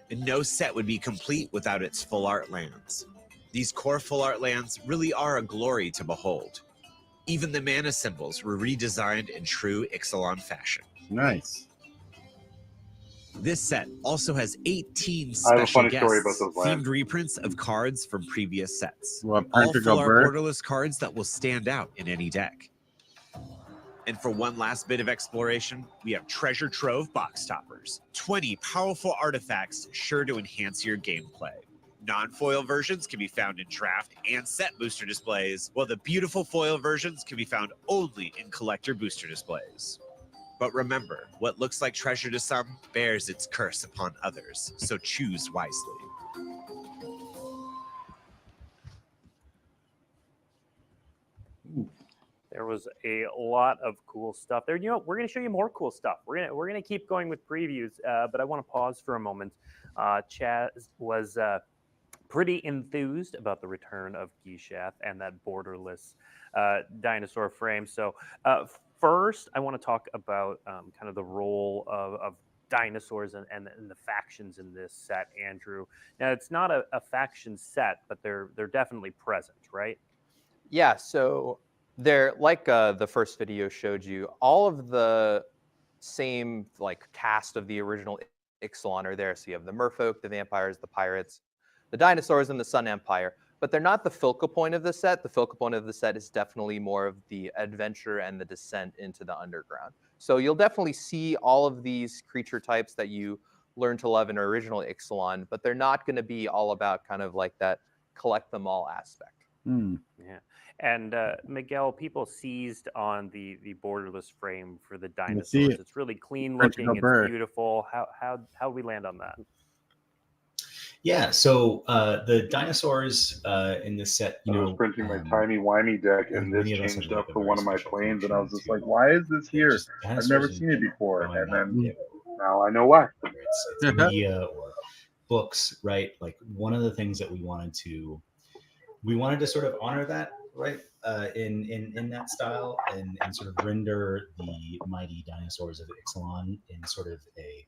And no set would be complete without its full art lands. These core full art lands really are a glory to behold. Even the mana symbols were redesigned in true Ixalan fashion. Nice. This set also has 18 special guests, themed reprints of cards from previous sets. All full art borderless cards that will stand out in any deck. And for one last bit of exploration, we have Treasure Trove box toppers. 20 powerful artifacts sure to enhance your gameplay. Non-foil versions can be found in draft and set booster displays, while the beautiful foil versions can be found only in collector booster displays. But remember, what looks like treasure to some bears its curse upon others, so choose wisely. There was a lot of cool stuff there. You know, we're going to show you more cool stuff. We're going to keep going with previews, but I want to pause for a moment. Chaz was pretty enthused about the return of Gishath and that borderless dinosaur frame. So first, I want to talk about kind of the role of dinosaurs and the factions in this set, Andrew. Now, it's not a faction set, but they're definitely present, right? Yeah, so they're like the first video showed you, all of the same like cast of the original Ixalan are there. So you have the merfolk, the vampires, the pirates, the dinosaurs, and the Sun Empire. but they're not the focal point of the set. The focal point of the set is definitely more of the adventure and the descent into the underground. So you'll definitely see all of these creature types that you learn to love in original Ixalan, but they're not going to be all about kind of like that collect them all aspect. Yeah. And Miguel, people seized on the borderless frame for the see dinosaurs. it. It's really clean Portugal looking. It's bird. beautiful. How we land on that? Yeah, so the dinosaurs in this set, I was printing my tiny-wimey deck, and this many of us have changed up like a for very one of my special planes, and I was just connection like, why is this to here? just I've never dinosaurs seen it before. growing And up, then now I know why. whether it's media or books, right? Like one of the things that we wanted to sort of honor that, right? In that style and sort of render the mighty dinosaurs of Ixalan in sort of a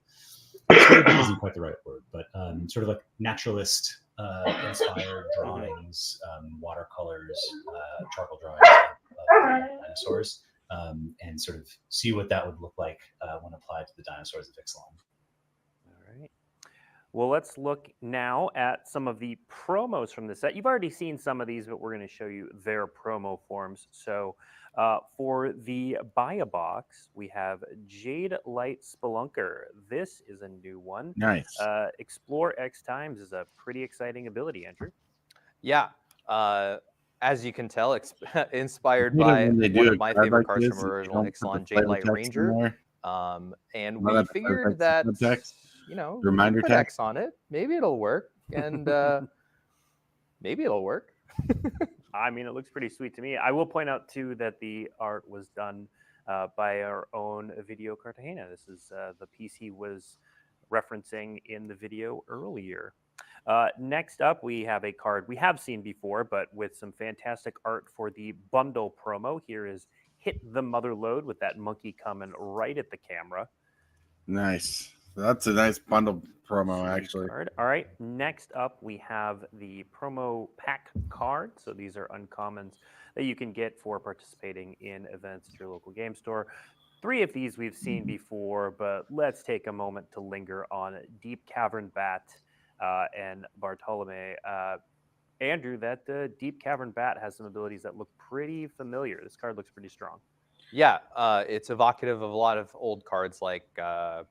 storybook isn't quite the right word, but sort of like naturalist inspired drawings, watercolors, charcoal drawings of dinosaurs, and sort of see what that would look like when applied to the dinosaurs of Ixalan. All right. Well, let's look now at some of the promos from the set. You've already seen some of these, but we're going to show you their promo forms. So for the buy-a-box, we have Jade Light Spelunker. This is a new one. Nice. Explore X times is a pretty exciting ability, Andrew. Yeah. As you can tell, inspired by one of my favorite cards from original Ixalan, Jade Light Ranger. And we figured that, you know, reminder put text X on it. Maybe it'll work. And maybe it'll work. I mean, it looks pretty sweet to me. I will point out, too, that the art was done by our own Video Cartagena. This is the piece he was referencing in the video earlier. Next up, we have a card we have seen before, but with some fantastic art for the bundle promo. Here is Hit the Mother Load with that monkey coming right at the camera. Nice. That's a nice bundle promo, actually. Card. All right. Next up, we have the promo pack card. So these are uncommons that you can get for participating in events at your local game store. 3 of these we've seen before, but let's take a moment to linger on Deep Cavern Bat and Bartolome. Andrew, that Deep Cavern Bat has some abilities that look pretty familiar. This card looks pretty strong. Yeah, it's evocative of a lot of old cards like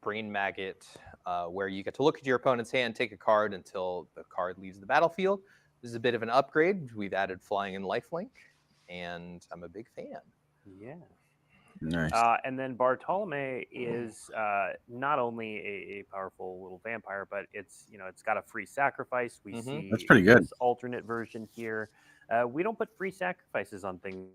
Brain Maggot, where you get to look at your opponent's hand, take a card until the card leaves the battlefield. This is a bit of an upgrade. We've added Flying and Lifelink, and I'm a big fan. Yeah. Nice. And then Bartolome is not only a powerful little vampire, but it's got a free sacrifice. We see That's pretty good. This alternate version here. We don't put free sacrifices on things.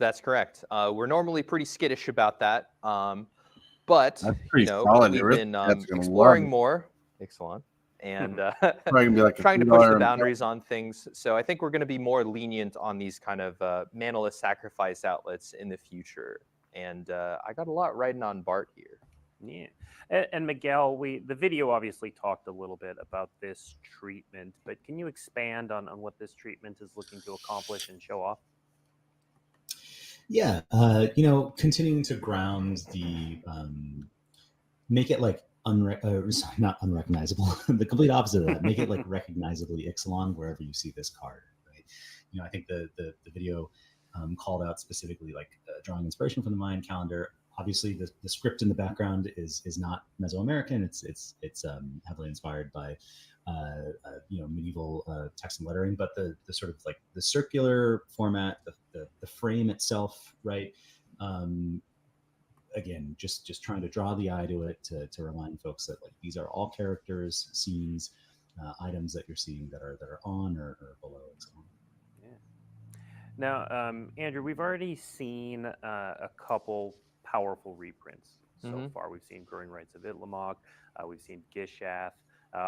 That's correct. We're normally pretty skittish about that, but solid. we've been exploring more, Ixalan, and trying to push the boundaries on things. So I think we're going to be more lenient on these kind of manaless sacrifice outlets in the future. And I got a lot riding on Bart here. Yeah. And Miguel, the video obviously talked a little bit about this treatment, but can you expand on what this treatment is looking to accomplish and show off? Yeah, continuing to ground the, make it like not unrecognizable, the complete opposite of that. Make it like recognizably Ixalan wherever you see this card, right? I think the video called out specifically like drawing inspiration from the Mayan calendar. Obviously, the script in the background is not Mesoamerican. It's heavily inspired by medieval text and lettering, but the sort of like the circular format, the frame itself, right? Again, just trying to draw the eye to it to remind folks that like these are all characters, scenes, items that you're seeing that are on or below. Yeah. Now, Andrew, we've already seen a couple powerful reprints so far. We've seen Growing Rights of Itlamok. We've seen Gishath.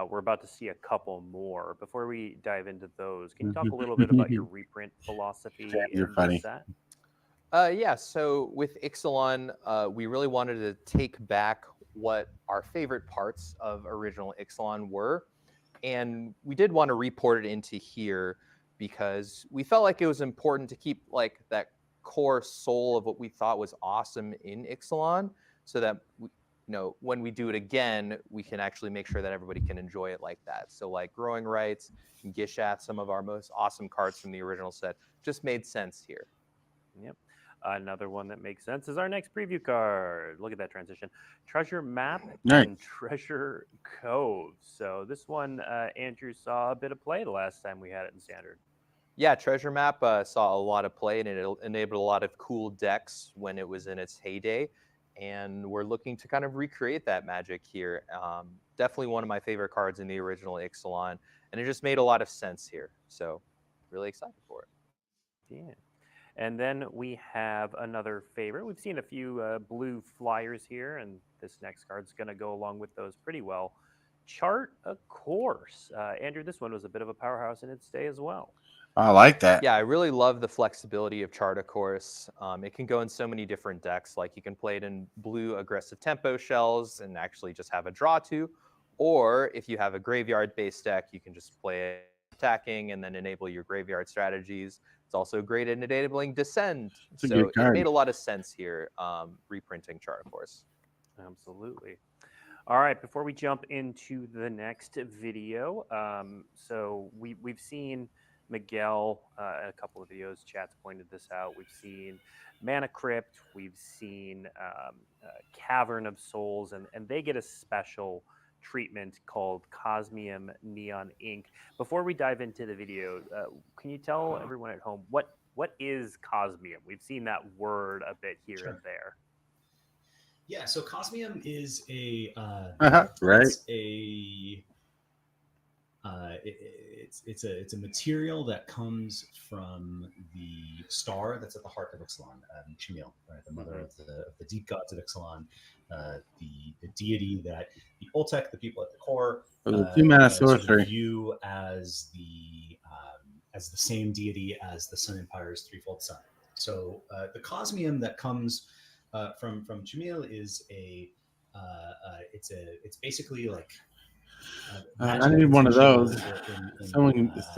We're about to see a couple more. Before we dive into those, can you talk a little bit about your reprint philosophy in this set? Yeah, so with Ixalan, we really wanted to take back what our favorite parts of original Ixalan were. And we did want to report it into here because we felt like it was important to keep like that core soul of what we thought was awesome in Ixalan so that when we do it again, we can actually make sure that everybody can enjoy it like that. So like Growing Rights and Gishath, some of our most awesome cards from the original set, just made sense here. Yep. Another one that makes sense is our next preview card. Look at that transition. Treasure Map and Treasure Cove. So this one, Andrew saw a bit of play the last time we had it in Standard. Yeah, Treasure Map saw a lot of play, and it enabled a lot of cool decks when it was in its heyday. And we're looking to kind of recreate that magic here. Definitely one of my favorite cards in the original Ixalan, and it just made a lot of sense here. So really excited for it. Yeah. And then we have another favorite. We've seen a few blue flyers here, and this next card's going to go along with those pretty well. Chart a Course. Andrew, this one was a bit of a powerhouse in its day as well. I like that. Yeah, I really love the flexibility of Chart a Course. It can go in so many different decks. Like you can play it in blue aggressive tempo shells and actually just have a draw to. Or if you have a graveyard-based deck, you can just play it attacking and then enable your graveyard strategies. It's also great at enabling Descend. So it made a lot of sense here, reprinting Chart a Course. Absolutely. All right, before we jump into the next video, so we've seen Miguel, a couple of videos, chat's pointed this out. We've seen Mana Crypt, we've seen Cavern of Souls, and they get a special treatment called Cosmium Neon Ink. Before we dive into the video, can you tell everyone at home what is Cosmium? We've seen that word a bit here and there. Yeah, so Cosmium is a right. It's a material that comes from the star that's at the heart of Ixalan, Chimil, right, the mother of the deep gods of Ixalan, the deity that the Oltec, the people at the core, sort of view as the same deity as the Sun Empire's threefold sun. So the Cosmium that comes from Chimil is it's basically like I need one of those.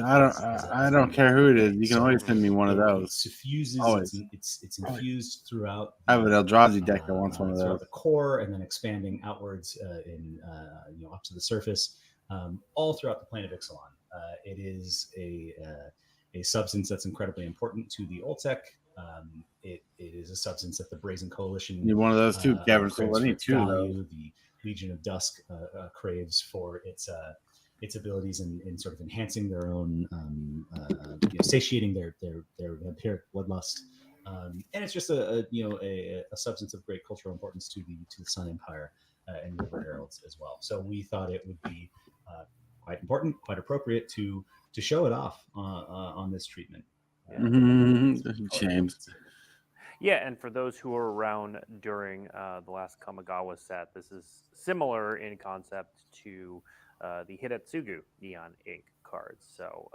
I don't care who it is. You can always send me one of those. It suffuses. Always. It's infused throughout. I have an Eldrazi deck that wants one of those. The core, and then expanding outwards up to the surface, all throughout the plane of Ixalan. It is a substance that's incredibly important to the Oltec. It is a substance that the Brazen Coalition. Need one of those too, Kevin. So I need two of those. The Legion of Dusk craves for its abilities in sort of enhancing their own, satiating their vampiric bloodlust, and it's just a substance of great cultural importance to the Sun Empire and River Heralds as well. So we thought it would be quite important, quite appropriate to show it off on this treatment. James. Yeah, and for those who were around during the last Kamigawa set, this is similar in concept to the Hidatsugu Neon Ink cards. So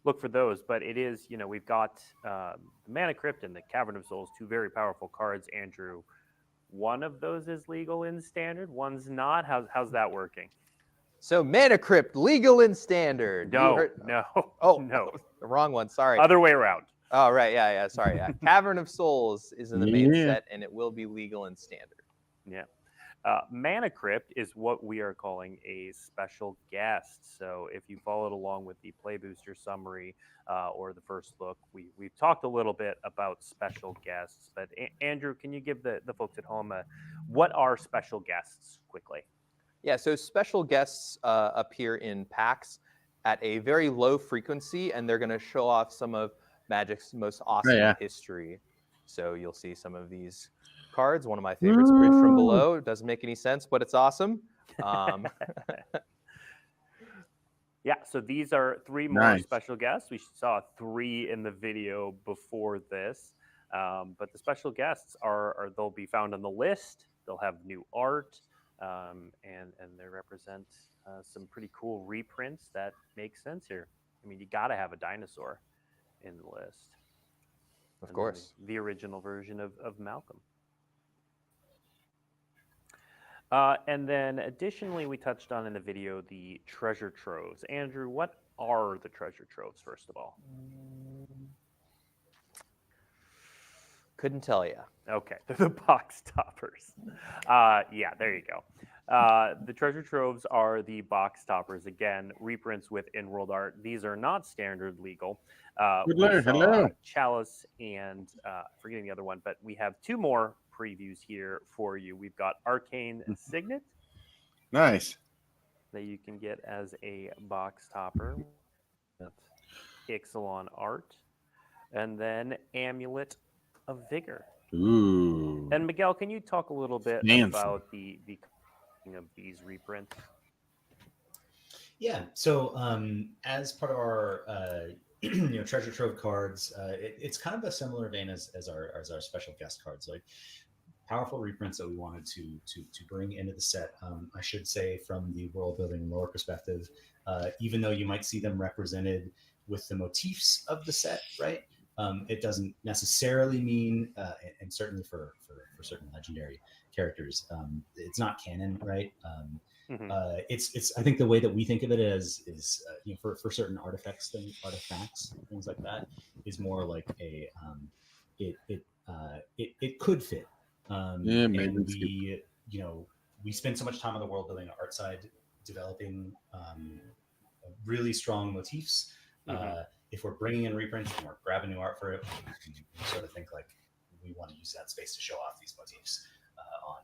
look for those. But it is, we've got the Mana Crypt and the Cavern of Souls, two very powerful cards. Andrew, one of those is legal in Standard, one's not. How's that working? So Mana Crypt, legal in Standard. No. Oh, no. The wrong one, sorry. Other way around. Oh, right. Yeah. Sorry. Yeah. Cavern of Souls is in the main set, and it will be legal in Standard. Yeah. Mana Crypt is what we are calling a special guest. So if you followed along with the Play Booster summary or the first look, we've talked a little bit about special guests. But Andrew, can you give the folks at home what are special guests quickly? Yeah. So special guests appear in packs at a very low frequency, and they're going to show off some of Magic's most awesome history. So you'll see some of these cards. One of my favorites, Bridge from Below. It doesn't make any sense, but it's awesome. Yeah, so these are three more special guests. We saw 3 in the video before this. But the special guests are they'll be found on the list. They'll have new art, and they represent some pretty cool reprints that make sense here. I mean, you got to have a dinosaur in the list. Of course. The original version of Malcolm. And then additionally, we touched on in the video the treasure troves. Andrew, what are the treasure troves, first of all? Couldn't tell you. Okay, they're the box toppers. Yeah, there you go. The treasure troves are the box toppers. Again, reprints with in-world art. These are not standard legal. Hello. Chalice and forgetting the other one, but we have 2 more previews here for you. We've got Arcane Signet Nice. that you can get as a box topper. Ixalan art, and then Amulet of Vigor. Ooh. And Miguel, can you talk a little bit Fancy. about the of these reprints? Yeah. So as part of our treasure trove cards, it's kind of a similar vein as our special guest cards, like powerful reprints that we wanted to bring into the set. I should say from the world building lore perspective, even though you might see them represented with the motifs of the set, right? It doesn't necessarily mean, and certainly for certain legendary characters, it's not canon, right? It's I think the way that we think of it is for certain artifacts, things like that, is more like a it could fit. Maybe. And we spend so much time on the world building art side developing really strong motifs. If we're bringing in reprints and we're grabbing new art for it, we sort of think like we want to use that space to show off these motifs on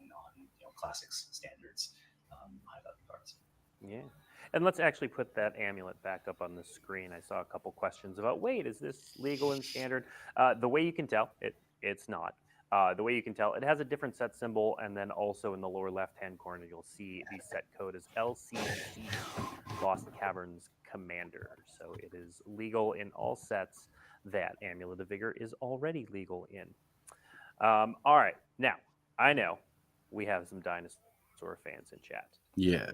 classics, standards, high value cards. Yeah. And let's actually put that amulet back up on the screen. I saw a couple questions about, wait, is this legal and standard? The way you can tell, it's not. The way you can tell, it has a different set symbol, and then also in the lower left-hand corner, you'll see the set code is LCC, Lost Caverns Commander. So it is legal in all sets that Amulet of Vigor is already legal in. All right. Now, I know we have some dinosaur fans in chat. Yeah.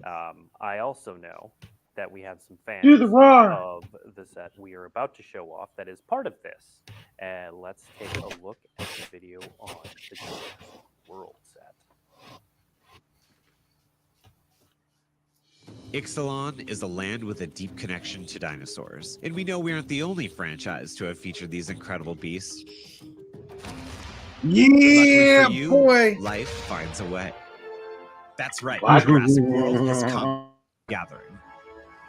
I also know that we have some fans Do the roar. of the set we are about to show off that is part of this. And let's take a look at the video on the Jurassic World set. Ixalan is a land with a deep connection to dinosaurs, and we know we aren't the only franchise to have featured these incredible beasts. Yeah, Luckily for you, boy. life finds a way. That's right, What? Jurassic World has come gathering.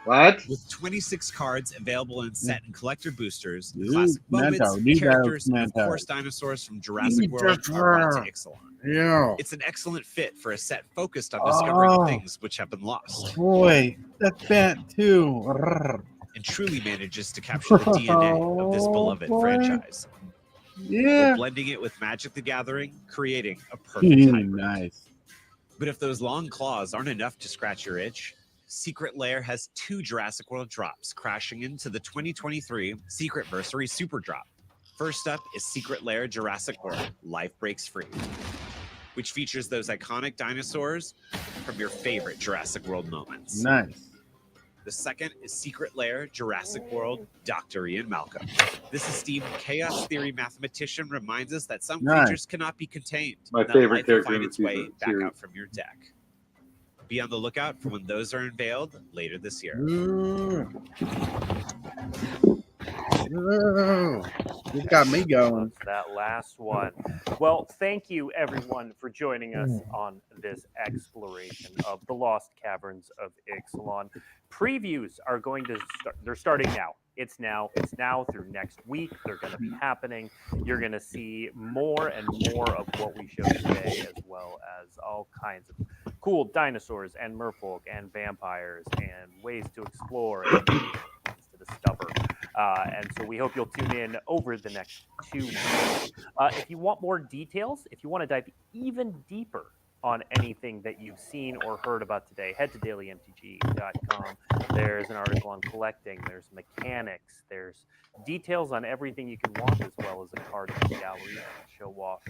What? With 26 cards available in set and collector boosters, Ooh, classic moments, Manta, characters, and of Manta. course dinosaurs from Jurassic Ooh, World are brought to just Ixalan. Yeah. It's an excellent fit for a set focused on discovering Oh. things which have been lost, Boy, that bat too. Rrr. and truly manages to capture the DNA of this beloved boy. franchise, while Yeah. blending it with Magic the Gathering, creating a perfect hybrid. Nice. But if those long claws aren't enough to scratch your itch, Secret Lair has 2 Jurassic World drops crashing into the 2023 Secretversary Super Drop. First up is Secret Lair Jurassic World Life Breaks Free, which features those iconic dinosaurs from your favorite Jurassic World moments. Nice. The second is Secret Lair Jurassic World Dr. Ian Malcolm. This esteemed chaos theory mathematician reminds us that some Nice. creatures cannot be contained. My and that favorite life will character find in its the way back series. out from your deck. Be on the lookout for when those are unveiled later this year. Ooh. Ooh. You got me going. That last one. Well, thank you everyone for joining us on this exploration of the Lost Caverns of Ixalan. Previews are going to start. They're starting now. It's now through next week. They're going to be happening. You're going to see more and more of what we showed today, as well as all kinds of cool dinosaurs and merfolk and vampires and ways to explore and things to discover. And so we hope you'll tune in over the next 2 weeks. If you want more details, if you want to dive even deeper on anything that you've seen or heard about today, head to dailymtg.com. There's an article on collecting, there's mechanics, there's details on everything you can want, as well as a card gallery to show off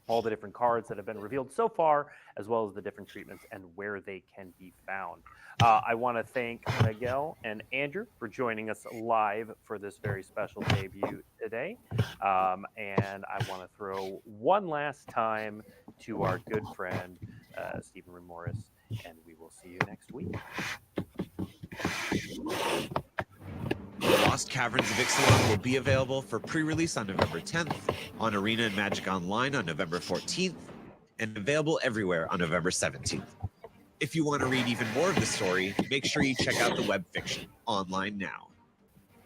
all the different cards that have been revealed so far, as well as the different treatments and where they can be found. I want to thank Miguel and Andrew for joining us live for this very special debut today. And I want to throw one last time to our good friend, Stephen Remorris, and we will see you next week. The Lost Lost Caverns of Ixalan will be available for pre-release on November 10th, on Arena and Magic Online on November 14th, and available everywhere on November 17th. If you want to read even more of the story, make sure you check out the web fiction online now.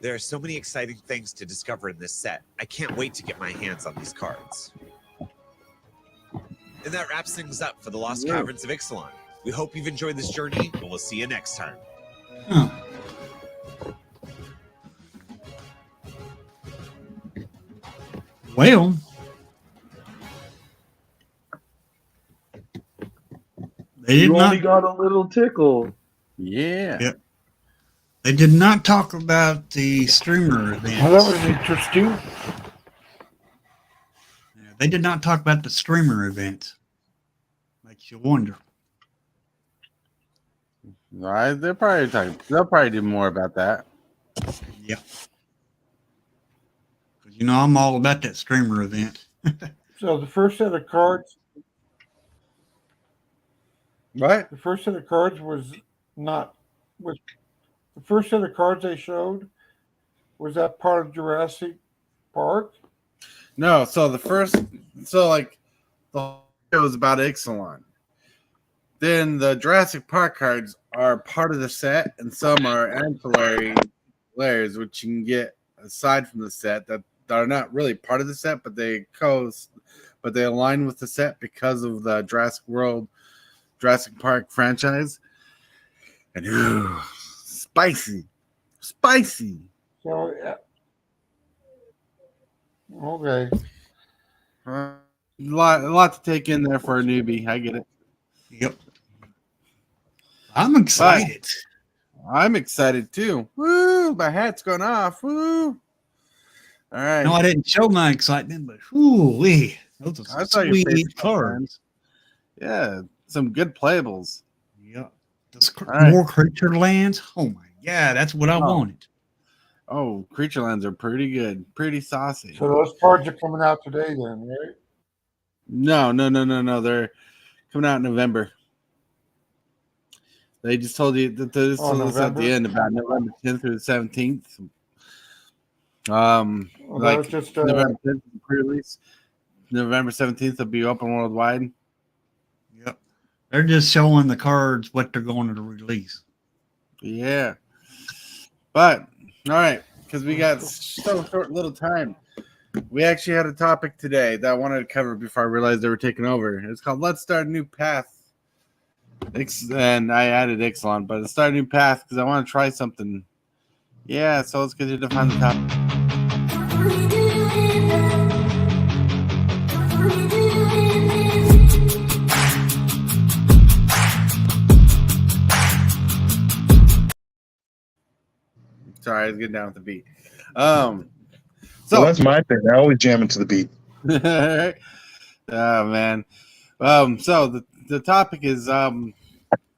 There are so many exciting things to discover in this set. I can't wait to get my hands on these cards. And that wraps things up for the Lost Caverns of Ixalan. We hope you've enjoyed this journey, and we'll see you next time. Huh. Well, they did You not. only got a little tickle. Yeah. Yep. They did not talk about the streamer events. Well, that was interesting. Yeah, they did not talk about the streamer events. Makes you wonder. Right, they'll probably do more about that. Yeah. Because, you know, I'm all about that streamer event. So the first set of cards, Right? the first set of cards was the first set of cards they showed, was that part of Jurassic Park? No, so the whole show was about Ixalan. Then the Jurassic Park cards are part of the set, and some are ancillary layers, which you can get aside from the set that are not really part of the set, but they align with the set because of the Jurassic Park franchise. And spicy. So, yeah. Okay. A lot to take in there for a newbie. I get it. Yep. I'm excited. I'm excited too. Woo! My hat's going off. Woo! All right. No, I didn't show my excitement, but whoo-wee. Those are I some saw your face sweet cards. Yeah, some good playables. Yeah. All right. More creature lands. Oh my god, that's what I wanted. Oh, creature lands are pretty good, pretty saucy. So those cards are coming out today then, right? No. They're coming out in November. They just told you that this is at the end, about November 10th through the 17th. Like just November 10th pre-release. November 17th will be open worldwide. Yep. They're just showing the cards what they're going to release. Yeah. But all right, because we got so short little time. We actually had a topic today that I wanted to cover before I realized they were taking over. It's called Let's Start a New Path. And I added Ixalan, but let's start a new path because I want to try something. Yeah, so let's continue to find the topic. Sorry, I was getting down with the beat. So that's my thing. I always jam into the beat. Oh man. So the topic is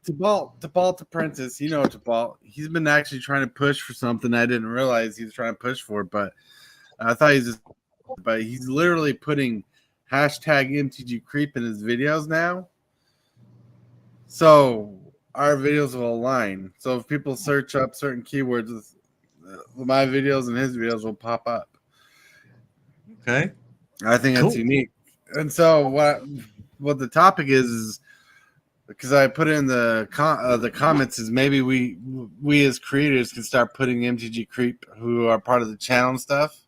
Tybalt Apprentice. You know Tybalt. He's been actually trying to push for something I didn't realize he was trying to push for, but I thought he's literally putting hashtag MTG creep in his videos now. So our videos will align. So if people search up certain keywords with my videos and his videos will pop up. Okay. I think that's unique. And so what the topic is because I put in the comments is maybe we as creators can start putting MTG creep who are part of the channel and stuff.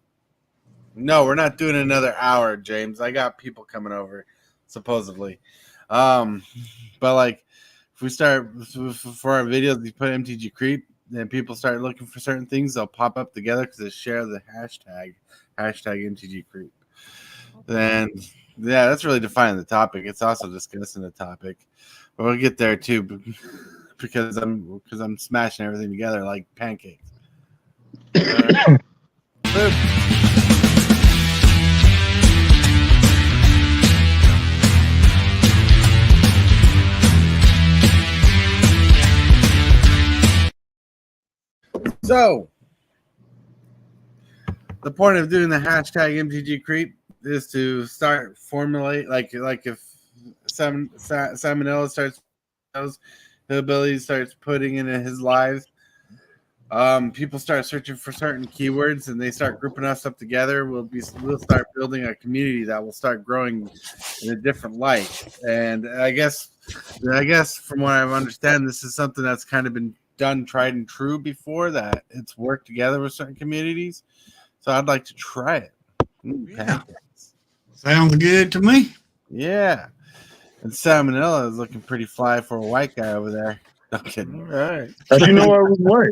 No, we're not doing another hour, James. I got people coming over, supposedly. But like if we start for our videos, we put MTG creep, then people start looking for certain things, they'll pop up together because they share the hashtag MTG creep. Then yeah, that's really defining the topic. It's also discussing the topic. But we'll get there too because I'm smashing everything together like pancakes. So the point of doing the hashtag MTG creep is to start formulate like if Salmonella starts Hillbilly starts putting into his lives, people start searching for certain keywords and they start grouping us up together, we'll start building a community that will start growing in a different light. And I guess from what I understand, this is something that's kind of been done tried and true before, that it's worked together with certain communities. So I'd like to try it. Yeah. Sounds good to me. Yeah. And Salmonella is looking pretty fly for a white guy over there. No kidding. All right. How'd you know I was white?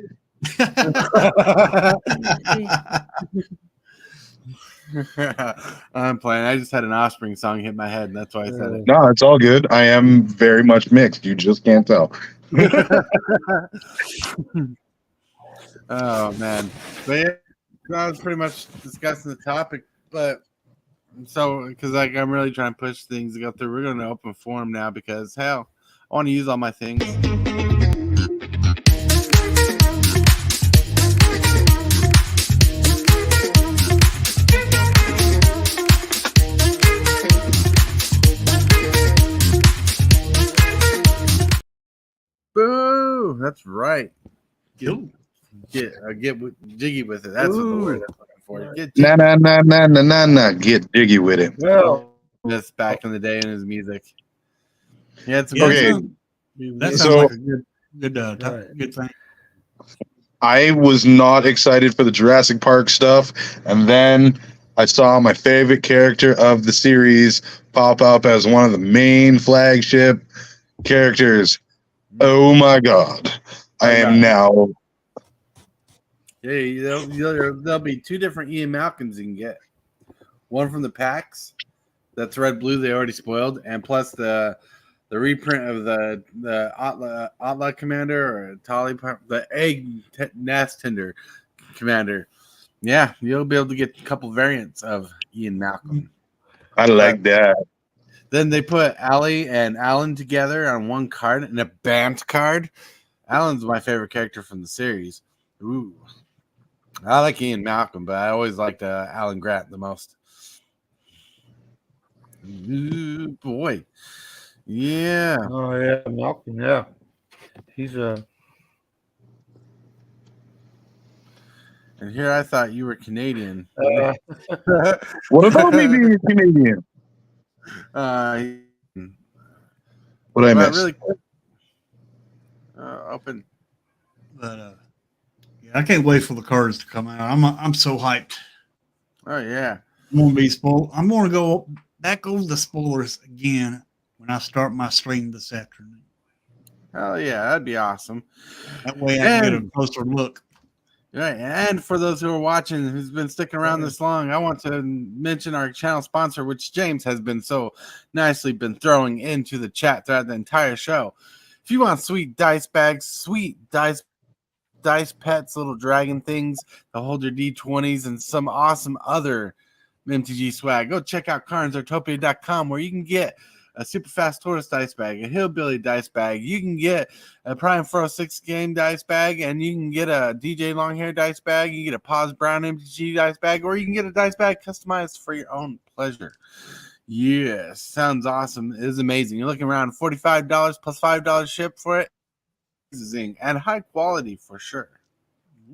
I'm playing. I just had an Offspring song hit my head, and that's why I said it. No, it's all good. I am very much mixed. You just can't tell. Oh man, but yeah, I was pretty much discussing the topic. But so, because like I'm really trying to push things to go through, we're going to open forum now because hell, I want to use all my things. Boo! That's right. Get jiggy with it. That's what the word I'm looking for. Get jiggy. Nah. Get jiggy with it. Well, this back in the day in his music. Yeah, it's Okay. That sounds So- like a good thing. I was not excited for the Jurassic Park stuff, and then I saw my favorite character of the series pop up as one of the main flagship characters. Oh my god. I am now. Yeah, there'll be two different Ian Malcolms you can get. One from the packs, that's red blue. They already spoiled, and plus the reprint of the Atla Commander or the Egg Nest Tender Commander. Yeah, you'll be able to get a couple variants of Ian Malcolm. I like that. Then they put Allie and Alan together on one card and a Bant card. Alan's my favorite character from the series. Ooh. I like Ian Malcolm, but I always liked Alan Grant the most. Ooh, boy. Yeah. Oh yeah, Malcolm. Yeah, he's a. And here I thought you were Canadian. What about me being Canadian? What I missed? Really quick. Open. But yeah, I can't wait for the cards to come out. I'm so hyped. Oh yeah. I'm gonna be spoiled. I'm gonna go back over the spoilers again when I start my stream this afternoon. Hell yeah, that'd be awesome. That way I can get a closer look. Right, and for those who are watching, who's been sticking around this long, I want to mention our channel sponsor, which James has been so nicely been throwing into the chat throughout the entire show. If you want sweet dice bags, sweet dice pets, little dragon things to hold your D20s, and some awesome other MTG swag, go check out Aartopia.com, where you can get a Super Fast Tortoise Dice bag, a Hillbilly Dice bag. You can get a Prime 406 game dice bag, and you can get a DJ Longhair dice bag. You can get a Paz Brown MTG dice bag, or you can get a dice bag customized for your own pleasure. Yes, sounds awesome. It is amazing. You're looking around $45 plus $5 ship for it. Amazing and high quality for sure.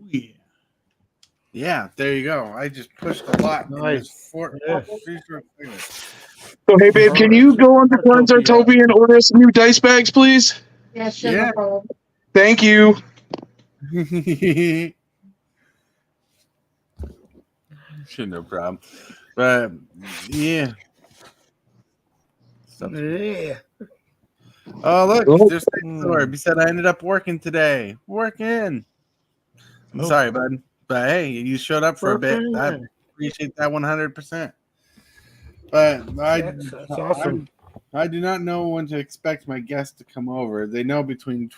Yeah. Yeah, there you go. I just pushed a lot. Nice. So, hey, babe, can you go on to Aartopia and order some new dice bags, please? Yeah, sure. Yeah. No problem. Thank you. Sure, no problem. But yeah. Yeah. Oh look, Oh. there's Orb. He said I ended up working today. Working. I'm Oh. sorry, bud. But hey, you showed up for a bit. I Working. appreciate that 100%. But That's awesome. I do not know when to expect my guests to come over. They know between,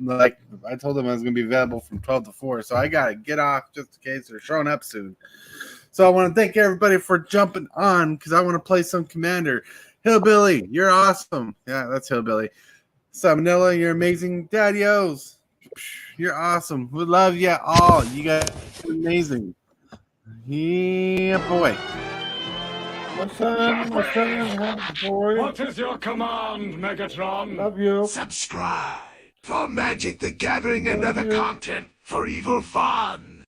like, I told them I was going to be available from 12 to 4, so I got to get off just in case they're showing up soon. So I want to thank everybody for jumping on because I want to play some Commander. Hillbilly, you're awesome. Yeah, that's Hillbilly. Salmonella, you're amazing. Daddy-O's, you're awesome. We love you all. You guys are amazing. Yeah, boy. What's up, boy? What is your command, Megatron? Love you. Subscribe. For Magic the Gathering and other content for evil fun.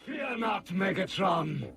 Fear not, Megatron.